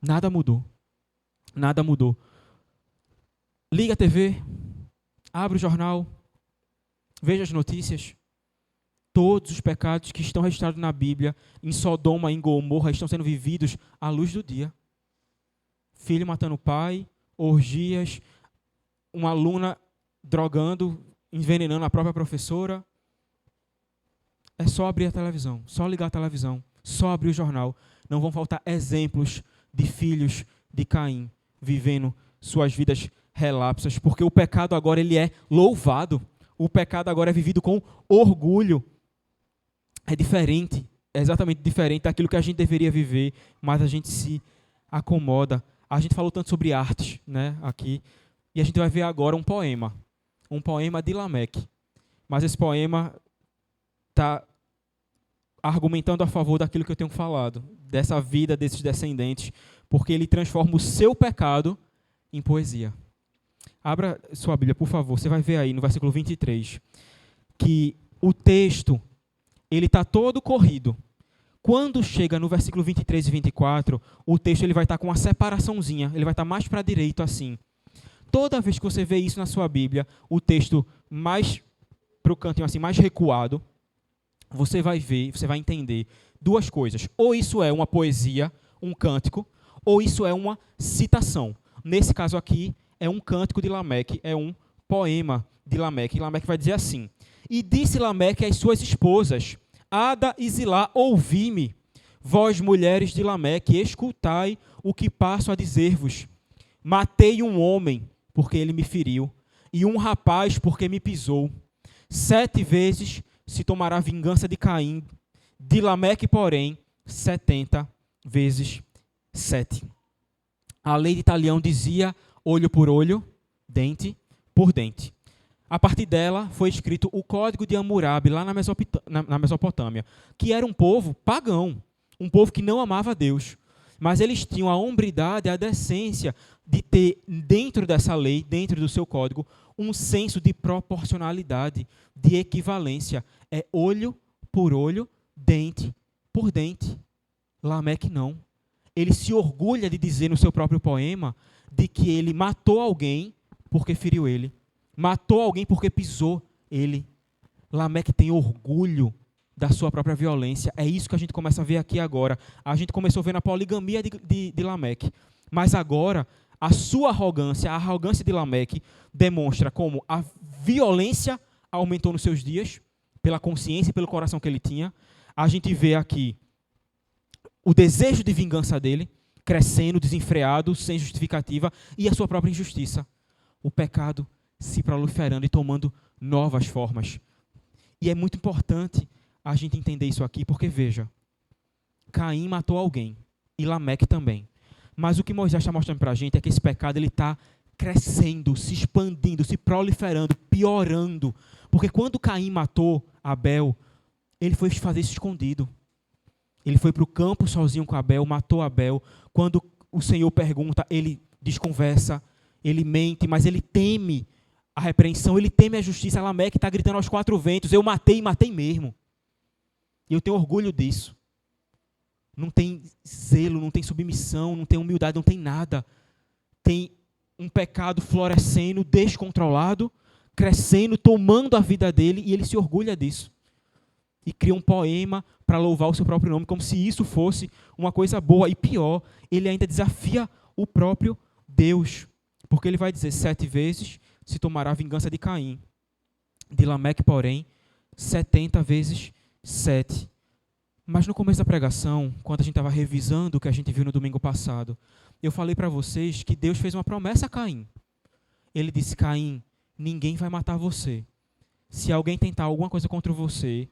Nada mudou. Nada mudou. Liga a TV, abre o jornal, veja as notícias. Todos os pecados que estão registrados na Bíblia, em Sodoma e em Gomorra, estão sendo vividos à luz do dia. Filho matando o pai, orgias, uma aluna drogando, envenenando a própria professora. É só abrir a televisão, só ligar a televisão, só abrir o jornal. Não vão faltar exemplos de filhos de Caim vivendo suas vidas relapsas, porque o pecado agora ele é louvado. O pecado agora é vivido com orgulho. É diferente, é exatamente diferente daquilo que a gente deveria viver, mas a gente se acomoda. A gente falou tanto sobre artes, né, aqui, e a gente vai ver agora um poema de Lameque. Mas esse poema está argumentando a favor daquilo que eu tenho falado, dessa vida desses descendentes, porque ele transforma o seu pecado em poesia. Abra sua Bíblia, por favor, você vai ver aí no versículo 23, que o texto ele está todo corrido. Quando chega no versículo 23 e 24, o texto ele vai estar com uma separaçãozinha, ele vai estar mais para a direita assim. Toda vez que você vê isso na sua Bíblia, o texto mais para o cantinho assim, mais recuado, você vai ver, você vai entender duas coisas. Ou isso é uma poesia, um cântico, ou isso é uma citação. Nesse caso aqui, é um cântico de Lameque, é um poema de Lameque. E Lameque vai dizer assim: E disse Lameque às suas esposas, Ada e Zilá, ouvi-me, vós mulheres de Lameque, escutai o que passo a dizer-vos. Matei um homem, porque ele me feriu, e um rapaz, porque me pisou. 7 vezes se tomará vingança de Caim, de Lameque, porém, 70 vezes 7. A lei de Talião dizia olho por olho, dente por dente. A partir dela foi escrito o Código de Hammurabi, lá na Mesopotâmia, que era um povo pagão, um povo que não amava a Deus. Mas eles tinham a hombridade, a decência de ter dentro dessa lei, dentro do seu código, um senso de proporcionalidade, de equivalência. É olho por olho, dente por dente. Lameque não. Ele se orgulha de dizer no seu próprio poema de que ele matou alguém porque feriu ele. Matou alguém porque pisou ele. Lameque tem orgulho da sua própria violência. É isso que a gente começa a ver aqui agora. A gente começou vendo a poligamia de Lameque. Mas agora, a sua arrogância, a arrogância de Lameque, demonstra como a violência aumentou nos seus dias, pela consciência e pelo coração que ele tinha. A gente vê aqui o desejo de vingança dele, crescendo, desenfreado, sem justificativa, e a sua própria injustiça. O pecado se proliferando e tomando novas formas. E é muito importante a gente entender isso aqui, porque veja, Caim matou alguém, e Lameque também. Mas o que Moisés está mostrando para a gente é que esse pecado está crescendo, se expandindo, se proliferando, piorando. Porque quando Caim matou Abel, ele foi fazer isso escondido. Ele foi para o campo sozinho com Abel, matou Abel. Quando o Senhor pergunta, ele desconversa, ele mente, mas ele teme a repreensão, ele teme a justiça. Lameque está gritando aos 4 ventos, eu matei e matei mesmo. E eu tenho orgulho disso. Não tem zelo, não tem submissão, não tem humildade, não tem nada. Tem um pecado florescendo, descontrolado, crescendo, tomando a vida dele, e ele se orgulha disso. E cria um poema para louvar o seu próprio nome, como se isso fosse uma coisa boa. E pior, ele ainda desafia o próprio Deus. Porque ele vai dizer, 7 vezes se tomará a vingança de Caim. De Lameque, porém, 70 vezes 7. Mas no começo da pregação, quando a gente estava revisando o que a gente viu no domingo passado, eu falei para vocês que Deus fez uma promessa a Caim. Ele disse, Caim, ninguém vai matar você. Se alguém tentar alguma coisa contra você,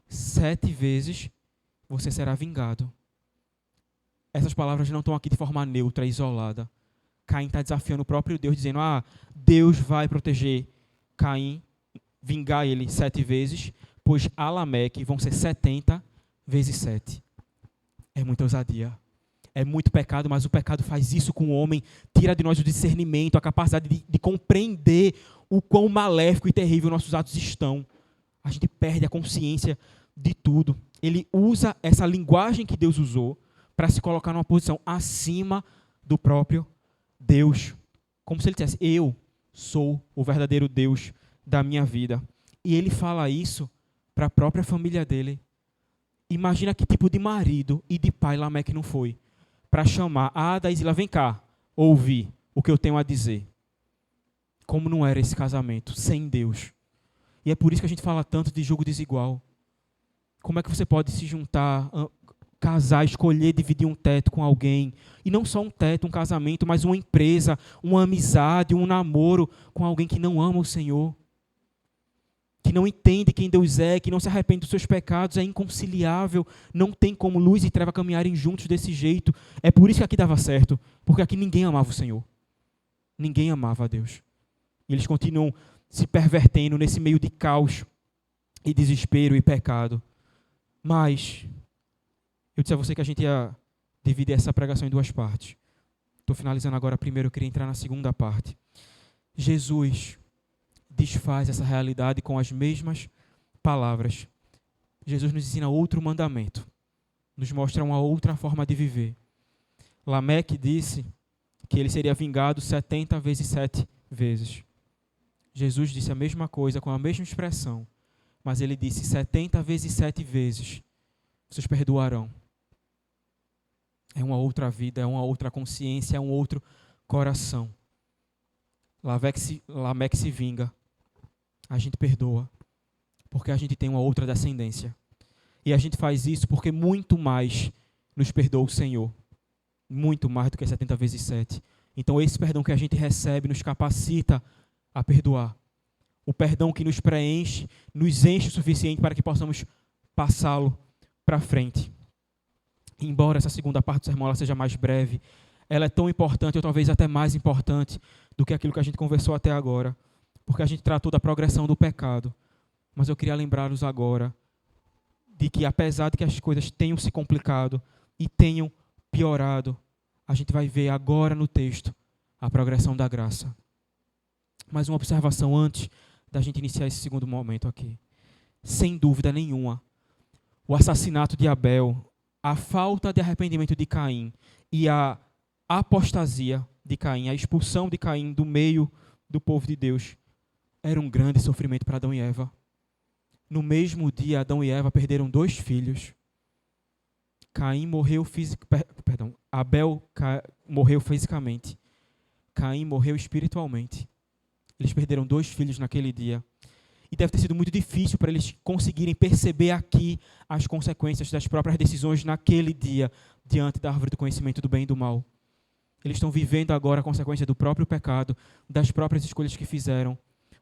7 vezes você será vingado. Essas palavras não estão aqui de forma neutra, isolada. Caim está desafiando o próprio Deus, dizendo, Deus vai proteger Caim, vingar ele 7 vezes, pois a Lameque vão ser 70 vezes 7. É muita ousadia. É muito pecado, mas o pecado faz isso com o homem, tira de nós o discernimento, a capacidade de compreender o quão maléfico e terrível nossos atos estão. A gente perde a consciência de tudo. Ele usa essa linguagem que Deus usou para se colocar numa posição acima do próprio Deus. Como se ele dissesse, eu sou o verdadeiro Deus da minha vida. E ele fala isso para a própria família dele. Imagina que tipo de marido e de pai Lameque não foi para chamar Ada e Zila, vem cá, ouvir o que eu tenho a dizer. Como não era esse casamento sem Deus. E é por isso que a gente fala tanto de julgo desigual. Como é que você pode se juntar, casar, escolher dividir um teto com alguém? E não só um teto, um casamento, mas uma empresa, uma amizade, um namoro com alguém que não ama o Senhor. Que não entende quem Deus é, que não se arrepende dos seus pecados, é inconciliável. Não tem como luz e treva caminharem juntos desse jeito. É por isso que aqui dava certo, porque aqui ninguém amava o Senhor. Ninguém amava a Deus. E eles continuam se pervertendo nesse meio de caos e desespero e pecado. Mas eu disse a você que a gente ia dividir essa pregação em 2 partes. Estou finalizando agora a primeira, eu queria entrar na segunda parte. Jesus desfaz essa realidade com as mesmas palavras. Jesus nos ensina outro mandamento. Nos mostra uma outra forma de viver. Lameque disse que ele seria vingado 70 vezes 7 vezes. Jesus disse a mesma coisa, com a mesma expressão, mas ele disse 70 vezes 7 vezes, vocês perdoarão. É uma outra vida, é uma outra consciência, é um outro coração. Lameque se vinga, a gente perdoa, porque a gente tem uma outra descendência. E a gente faz isso porque muito mais nos perdoa o Senhor, muito mais do que 70 vezes 7. Então esse perdão que a gente recebe nos capacita a perdoar. O perdão que nos preenche, nos enche o suficiente para que possamos passá-lo para frente. Embora essa segunda parte do sermão ela seja mais breve, ela é tão importante, ou talvez até mais importante, do que aquilo que a gente conversou até agora, porque a gente tratou da progressão do pecado. Mas eu queria lembrá-los agora de que, apesar de que as coisas tenham se complicado e tenham piorado, a gente vai ver agora no texto a progressão da graça. Mais uma observação antes da gente iniciar esse segundo momento aqui. Sem dúvida nenhuma, o assassinato de Abel, a falta de arrependimento de Caim e a apostasia de Caim, a expulsão de Caim do meio do povo de Deus, era um grande sofrimento para Adão e Eva. No mesmo dia, Adão e Eva perderam 2 filhos. Abel morreu fisicamente. Caim morreu espiritualmente. Eles perderam 2 filhos naquele dia. E deve ter sido muito difícil para eles conseguirem perceber aqui as consequências das próprias decisões naquele dia, diante da árvore do conhecimento do bem e do mal. Eles estão vivendo agora a consequência do próprio pecado, das próprias escolhas que fizeram.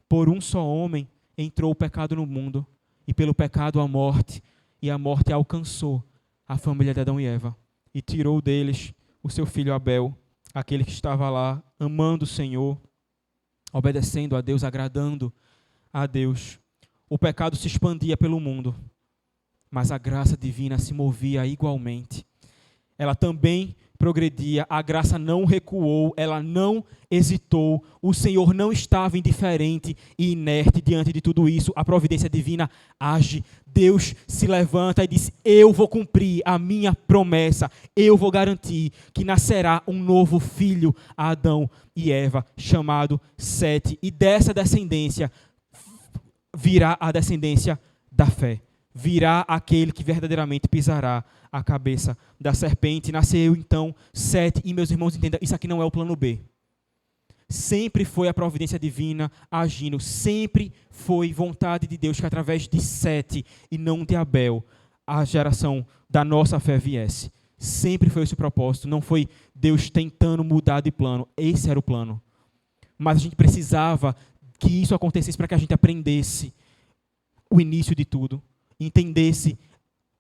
Por um só homem entrou o pecado no mundo, e pelo pecado a morte, e a morte alcançou a família de Adão e Eva, e tirou deles o seu filho Abel, aquele que estava lá amando o Senhor, obedecendo a Deus, agradando a Deus. O pecado se expandia pelo mundo, mas a graça divina se movia igualmente. Ela também progredia, a graça não recuou, ela não hesitou, o Senhor não estava indiferente e inerte diante de tudo isso. A providência divina age, Deus se levanta e diz: eu vou cumprir a minha promessa, eu vou garantir que nascerá um novo filho a Adão e Eva, chamado Sete, e dessa descendência virá a descendência da fé. Virá aquele que verdadeiramente pisará a cabeça da serpente. Nasceu então Sete, e meus irmãos, entendam, isso aqui não é o plano B. Sempre foi a providência divina agindo, sempre foi vontade de Deus que através de Sete e não de Abel, a geração da nossa fé viesse. Sempre foi esse o propósito, não foi Deus tentando mudar de plano, esse era o plano. Mas a gente precisava que isso acontecesse para que a gente aprendesse o início de tudo, entendesse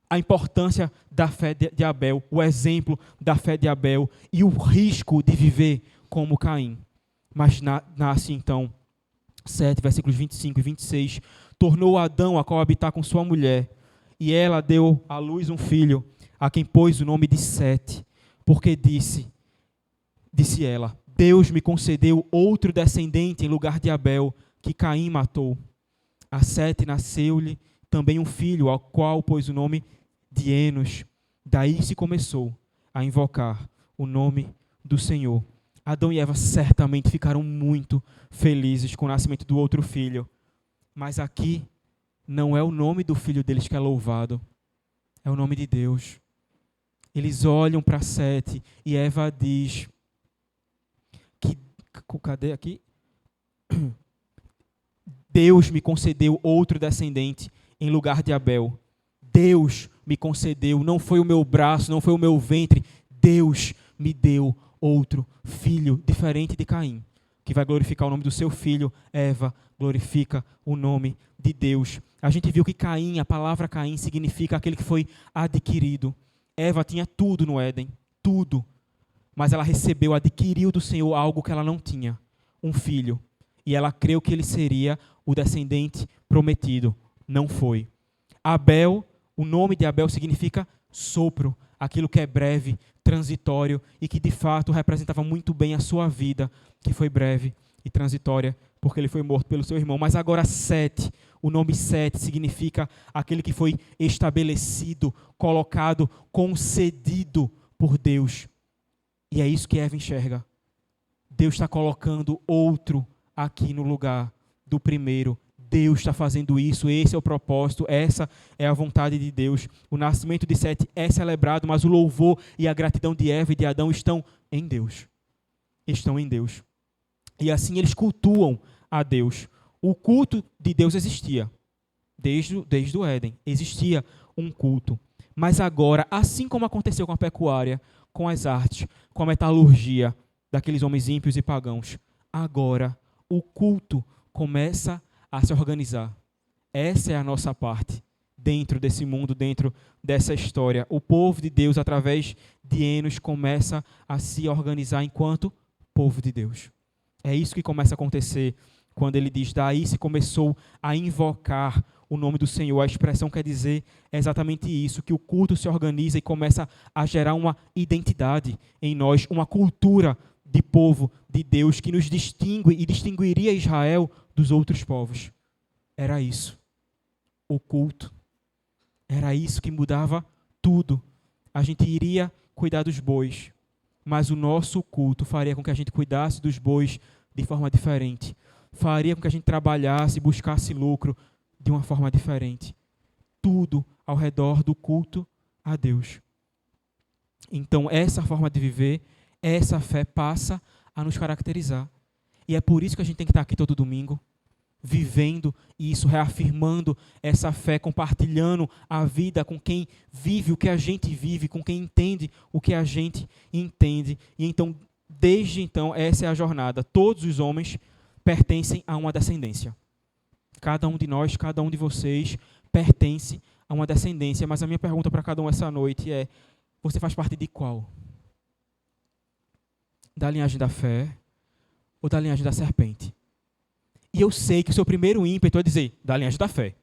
a importância da fé de Abel, o exemplo da fé de Abel e o risco de viver como Caim. Mas nasce então, 7, versículos 25 e 26, tornou Adão a coabitar com sua mulher, e ela deu à luz um filho, a quem pôs o nome de Sete, porque disse ela: Deus me concedeu outro descendente em lugar de Abel, que Caim matou. A Sete nasceu-lhe também um filho, ao qual pôs o nome de Enos. Daí se começou a invocar o nome do Senhor. Adão e Eva certamente ficaram muito felizes com o nascimento do outro filho. Mas aqui não é o nome do filho deles que é louvado, é o nome de Deus. Eles olham para Sete e Eva diz que, cadê aqui? Deus me concedeu outro descendente em lugar de Abel. Deus me concedeu, não foi o meu braço, não foi o meu ventre. Deus me deu outro filho, diferente de Caim, que vai glorificar o nome do seu filho. Eva glorifica o nome de Deus. A gente viu que Caim, a palavra Caim, significa aquele que foi adquirido. Eva tinha tudo no Éden, tudo. Mas ela recebeu, adquiriu do Senhor algo que ela não tinha, um filho. E ela creu que ele seria o descendente prometido. Não foi. Abel, o nome de Abel significa sopro, aquilo que é breve, transitório e que de fato representava muito bem a sua vida, que foi breve e transitória, porque ele foi morto pelo seu irmão. Mas agora Sete, o nome Sete significa aquele que foi estabelecido, colocado, concedido por Deus. E é isso que Eva enxerga. Deus está colocando outro aqui no lugar do primeiro. Deus está fazendo isso, esse é o propósito, essa é a vontade de Deus. O nascimento de Sete é celebrado, mas o louvor e a gratidão de Eva e de Adão estão em Deus. Estão em Deus. E assim eles cultuam a Deus. O culto de Deus existia. Desde o Éden, existia um culto. Mas agora, assim como aconteceu com a pecuária, com as artes, com a metalurgia daqueles homens ímpios e pagãos, agora o culto começa a se organizar. Essa é a nossa parte dentro desse mundo, dentro dessa história. O povo de Deus, através de Enos, começa a se organizar enquanto povo de Deus. É isso que começa a acontecer quando ele diz, daí se começou a invocar o nome do Senhor. A expressão quer dizer exatamente isso, que o culto se organiza e começa a gerar uma identidade em nós, uma cultura de povo de Deus que nos distingue e distinguiria Israel dos outros povos. Era isso, o culto. Era isso que mudava tudo. A gente iria cuidar dos bois, mas o nosso culto faria com que a gente cuidasse dos bois de forma diferente. Faria com que a gente trabalhasse, buscasse lucro de uma forma diferente. Tudo ao redor do culto a Deus. Então, essa forma de viver, essa fé passa a nos caracterizar. E é por isso que a gente tem que estar aqui todo domingo, vivendo isso, reafirmando essa fé, compartilhando a vida com quem vive o que a gente vive, com quem entende o que a gente entende. E então, desde então, essa é a jornada. Todos os homens pertencem a uma descendência. Cada um de nós, cada um de vocês pertence a uma descendência. Mas a minha pergunta para cada um essa noite é, você faz parte de qual? Da linhagem da fé ou da linhagem da serpente? E eu sei que o seu primeiro ímpeto é dizer, da linhagem da fé.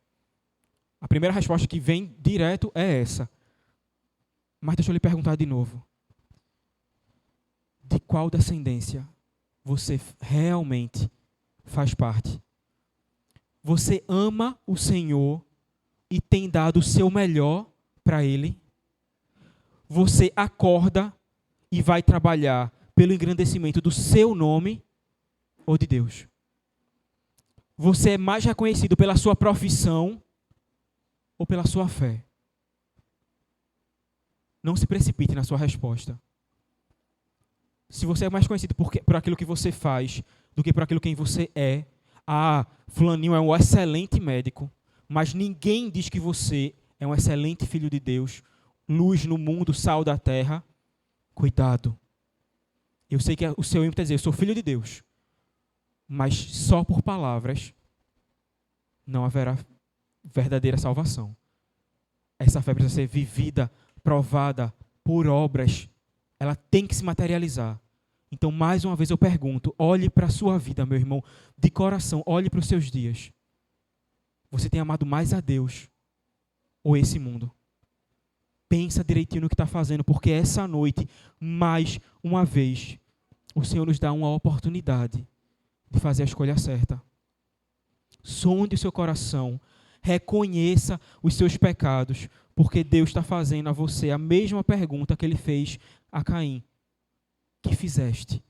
A primeira resposta que vem direto é essa. Mas deixa eu lhe perguntar de novo. De qual descendência você realmente faz parte? Você ama o Senhor e tem dado o seu melhor para Ele? Você acorda e vai trabalhar pelo engrandecimento do seu nome ou de Deus? Você é mais reconhecido pela sua profissão ou pela sua fé? Não se precipite na sua resposta. Se você é mais conhecido por aquilo que você faz do que por aquilo quem você é, fulaninho é um excelente médico, mas ninguém diz que você é um excelente filho de Deus, luz no mundo, sal da terra. Cuidado. Eu sei que o seu ímpeto é dizer, eu sou filho de Deus, mas só por palavras não haverá verdadeira salvação. Essa fé precisa ser vivida, provada por obras. Ela tem que se materializar. Então, mais uma vez eu pergunto, olhe para a sua vida, meu irmão, de coração, olhe para os seus dias. Você tem amado mais a Deus ou esse mundo? Pensa direitinho no que está fazendo, porque essa noite, mais uma vez, o Senhor nos dá uma oportunidade de fazer a escolha certa. Sonde o seu coração, reconheça os seus pecados, porque Deus está fazendo a você a mesma pergunta que Ele fez a Caim. Que fizeste?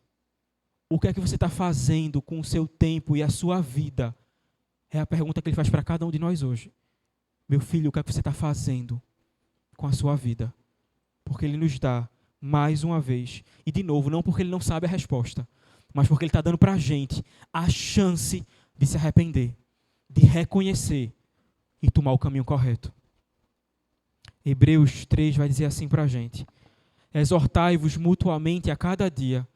O que é que você está fazendo com o seu tempo e a sua vida? É a pergunta que Ele faz para cada um de nós hoje. Meu filho, o que é que você está fazendo com a sua vida? Porque Ele nos dá, mais uma vez, e de novo, não porque Ele não sabe a resposta, mas porque Ele está dando para a gente a chance de se arrepender, de reconhecer e tomar o caminho correto. Hebreus 3 vai dizer assim para a gente: exortai-vos mutuamente a cada dia,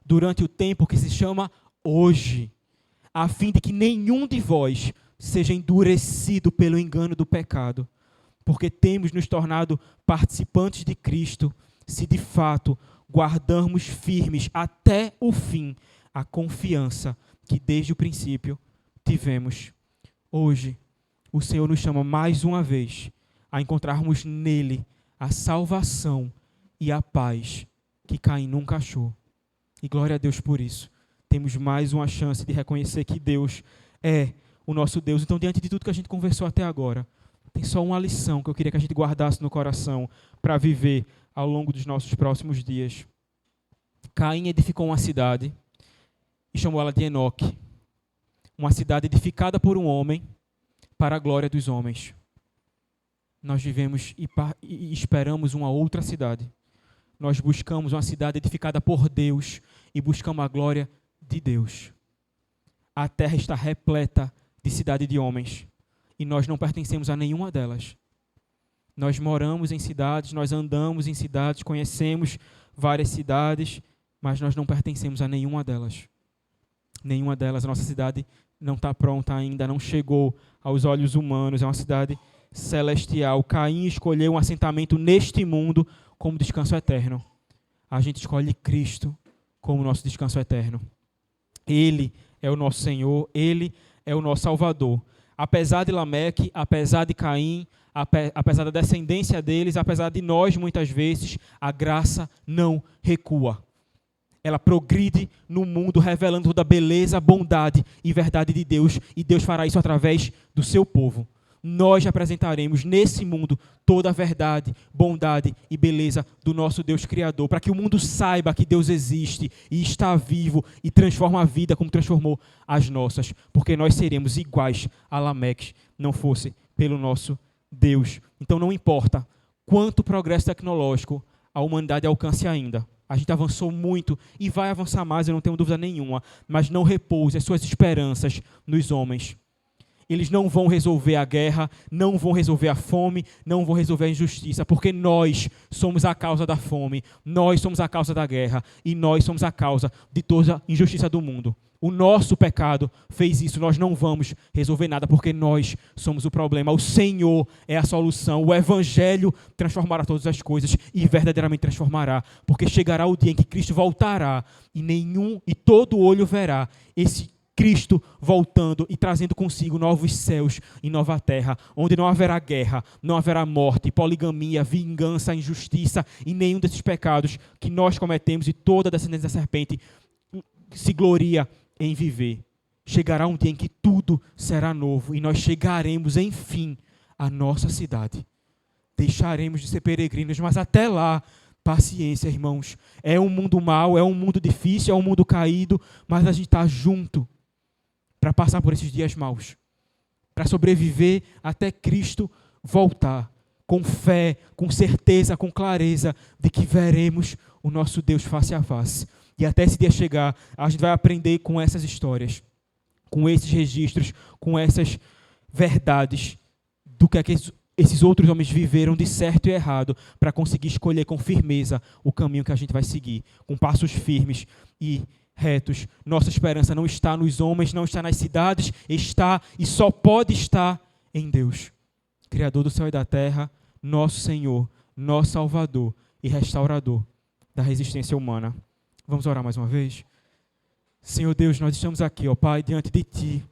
durante o tempo que se chama hoje, a fim de que nenhum de vós seja endurecido pelo engano do pecado, porque temos nos tornado participantes de Cristo, se de fato guardarmos firmes até o fim a confiança que desde o princípio tivemos. Hoje, o Senhor nos chama mais uma vez a encontrarmos nele a salvação e a paz que Caim nunca achou. E glória a Deus por isso. Temos mais uma chance de reconhecer que Deus é o nosso Deus. Então, diante de tudo que a gente conversou até agora, tem só uma lição que eu queria que a gente guardasse no coração para viver ao longo dos nossos próximos dias. Caim edificou uma cidade e chamou ela de Enoque. Uma cidade edificada por um homem para a glória dos homens. Nós vivemos e esperamos uma outra cidade. Nós buscamos uma cidade edificada por Deus e buscamos a glória de Deus. A terra está repleta de cidade de homens e nós não pertencemos a nenhuma delas. Nós moramos em cidades, nós andamos em cidades, conhecemos várias cidades, mas nós não pertencemos a nenhuma delas. Nenhuma delas, a nossa cidade não está pronta ainda, não chegou aos olhos humanos, é uma cidade celestial. Caim escolheu um assentamento neste mundo como descanso eterno. A gente escolhe Cristo como nosso descanso eterno. Ele é o nosso Senhor, Ele é o nosso Salvador. Apesar de Lameque, apesar de Caim, apesar da descendência deles, apesar de nós muitas vezes, a graça não recua. Ela progride no mundo, revelando toda a beleza, bondade e verdade de Deus, e Deus fará isso através do seu povo. Nós apresentaremos nesse mundo toda a verdade, bondade e beleza do nosso Deus Criador, para que o mundo saiba que Deus existe e está vivo e transforma a vida como transformou as nossas, porque nós seremos iguais a Lameque, não fosse pelo nosso Deus. Então não importa quanto progresso tecnológico a humanidade alcance ainda. A gente avançou muito e vai avançar mais, eu não tenho dúvida nenhuma, mas não repouse as suas esperanças nos homens. Eles não vão resolver a guerra, não vão resolver a fome, não vão resolver a injustiça, porque nós somos a causa da fome, nós somos a causa da guerra e nós somos a causa de toda a injustiça do mundo. O nosso pecado fez isso, nós não vamos resolver nada, porque nós somos o problema. O Senhor é a solução, o Evangelho transformará todas as coisas e verdadeiramente transformará, porque chegará o dia em que Cristo voltará e todo olho verá esse Cristo voltando e trazendo consigo novos céus e nova terra, onde não haverá guerra, não haverá morte, poligamia, vingança, injustiça e nenhum desses pecados que nós cometemos e toda a descendência da serpente se gloria em viver. Chegará um dia em que tudo será novo e nós chegaremos, enfim, à nossa cidade. Deixaremos de ser peregrinos, mas até lá, paciência, irmãos. É um mundo mau, é um mundo difícil, é um mundo caído, mas a gente está junto para passar por esses dias maus, para sobreviver até Cristo voltar, com fé, com certeza, com clareza de que veremos o nosso Deus face a face. E até esse dia chegar, a gente vai aprender com essas histórias, com esses registros, com essas verdades do que é que esses outros homens viveram de certo e errado, para conseguir escolher com firmeza o caminho que a gente vai seguir, com passos firmes e retos. Nossa esperança não está nos homens, não está nas cidades, está e só pode estar em Deus, Criador do céu e da terra, nosso Senhor, nosso Salvador e restaurador da resistência humana. Vamos orar mais uma vez? Senhor Deus, nós estamos aqui, ó Pai, diante de Ti,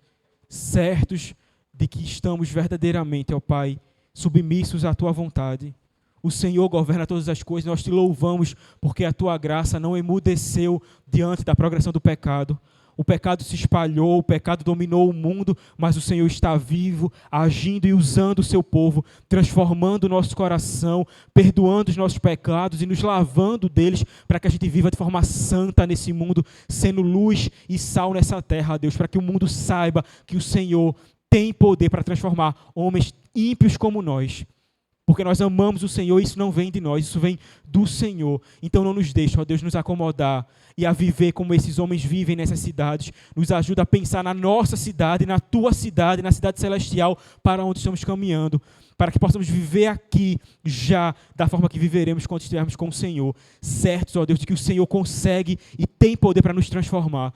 certos de que estamos verdadeiramente, ó Pai, submissos à Tua vontade. O Senhor governa todas as coisas, nós Te louvamos porque a Tua graça não emudeceu diante da progressão do pecado. O pecado se espalhou, o pecado dominou o mundo, mas o Senhor está vivo, agindo e usando o seu povo, transformando o nosso coração, perdoando os nossos pecados e nos lavando deles para que a gente viva de forma santa nesse mundo, sendo luz e sal nessa terra, Deus, para que o mundo saiba que o Senhor tem poder para transformar homens ímpios como nós. Porque nós amamos o Senhor e isso não vem de nós, isso vem do Senhor. Então não nos deixe, ó Deus, nos acomodar e a viver como esses homens vivem nessas cidades. Nos ajuda a pensar na nossa cidade, na Tua cidade, na cidade celestial para onde estamos caminhando. Para que possamos viver aqui já da forma que viveremos quando estivermos com o Senhor. Certos, ó Deus, de que o Senhor consegue e tem poder para nos transformar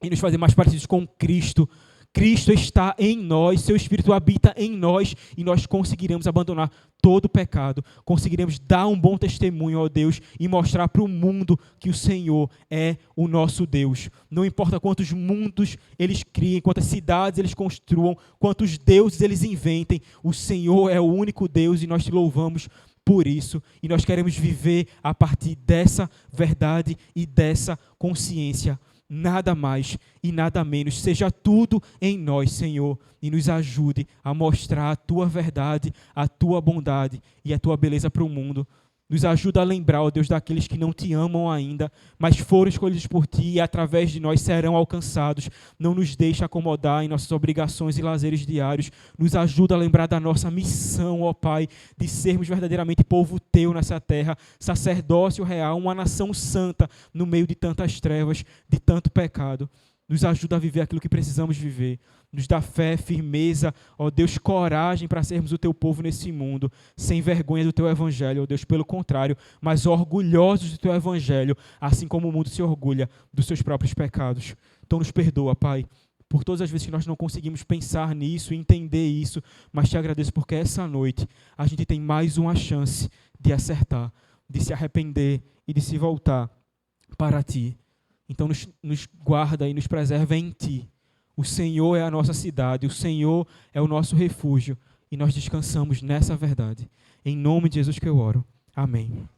e nos fazer mais parecidos com Cristo. Cristo está em nós, seu Espírito habita em nós e nós conseguiremos abandonar todo o pecado, conseguiremos dar um bom testemunho, ó Deus, e mostrar para o mundo que o Senhor é o nosso Deus. Não importa quantos mundos eles criem, quantas cidades eles construam, quantos deuses eles inventem, o Senhor é o único Deus e nós te louvamos por isso. E nós queremos viver a partir dessa verdade e dessa consciência. Nada mais e nada menos, seja tudo em nós, Senhor, e nos ajude a mostrar a Tua verdade, a Tua bondade e a Tua beleza para o mundo. Nos ajuda a lembrar, ó Deus, daqueles que não Te amam ainda, mas foram escolhidos por Ti e através de nós serão alcançados. Não nos deixe acomodar em nossas obrigações e lazeres diários. Nos ajuda a lembrar da nossa missão, ó Pai, de sermos verdadeiramente povo Teu nessa terra, sacerdócio real, uma nação santa no meio de tantas trevas, de tanto pecado. Nos ajuda a viver aquilo que precisamos viver. Nos dá fé, firmeza, ó Deus, coragem para sermos o Teu povo nesse mundo, sem vergonha do Teu Evangelho, ó Deus, pelo contrário, mas orgulhosos do Teu Evangelho, assim como o mundo se orgulha dos seus próprios pecados. Então nos perdoa, Pai, por todas as vezes que nós não conseguimos pensar nisso, entender isso, mas te agradeço porque essa noite a gente tem mais uma chance de acertar, de se arrepender e de se voltar para Ti. Então nos guarda e nos preserva em Ti. O Senhor é a nossa cidade, o Senhor é o nosso refúgio e nós descansamos nessa verdade. Em nome de Jesus que eu oro. Amém.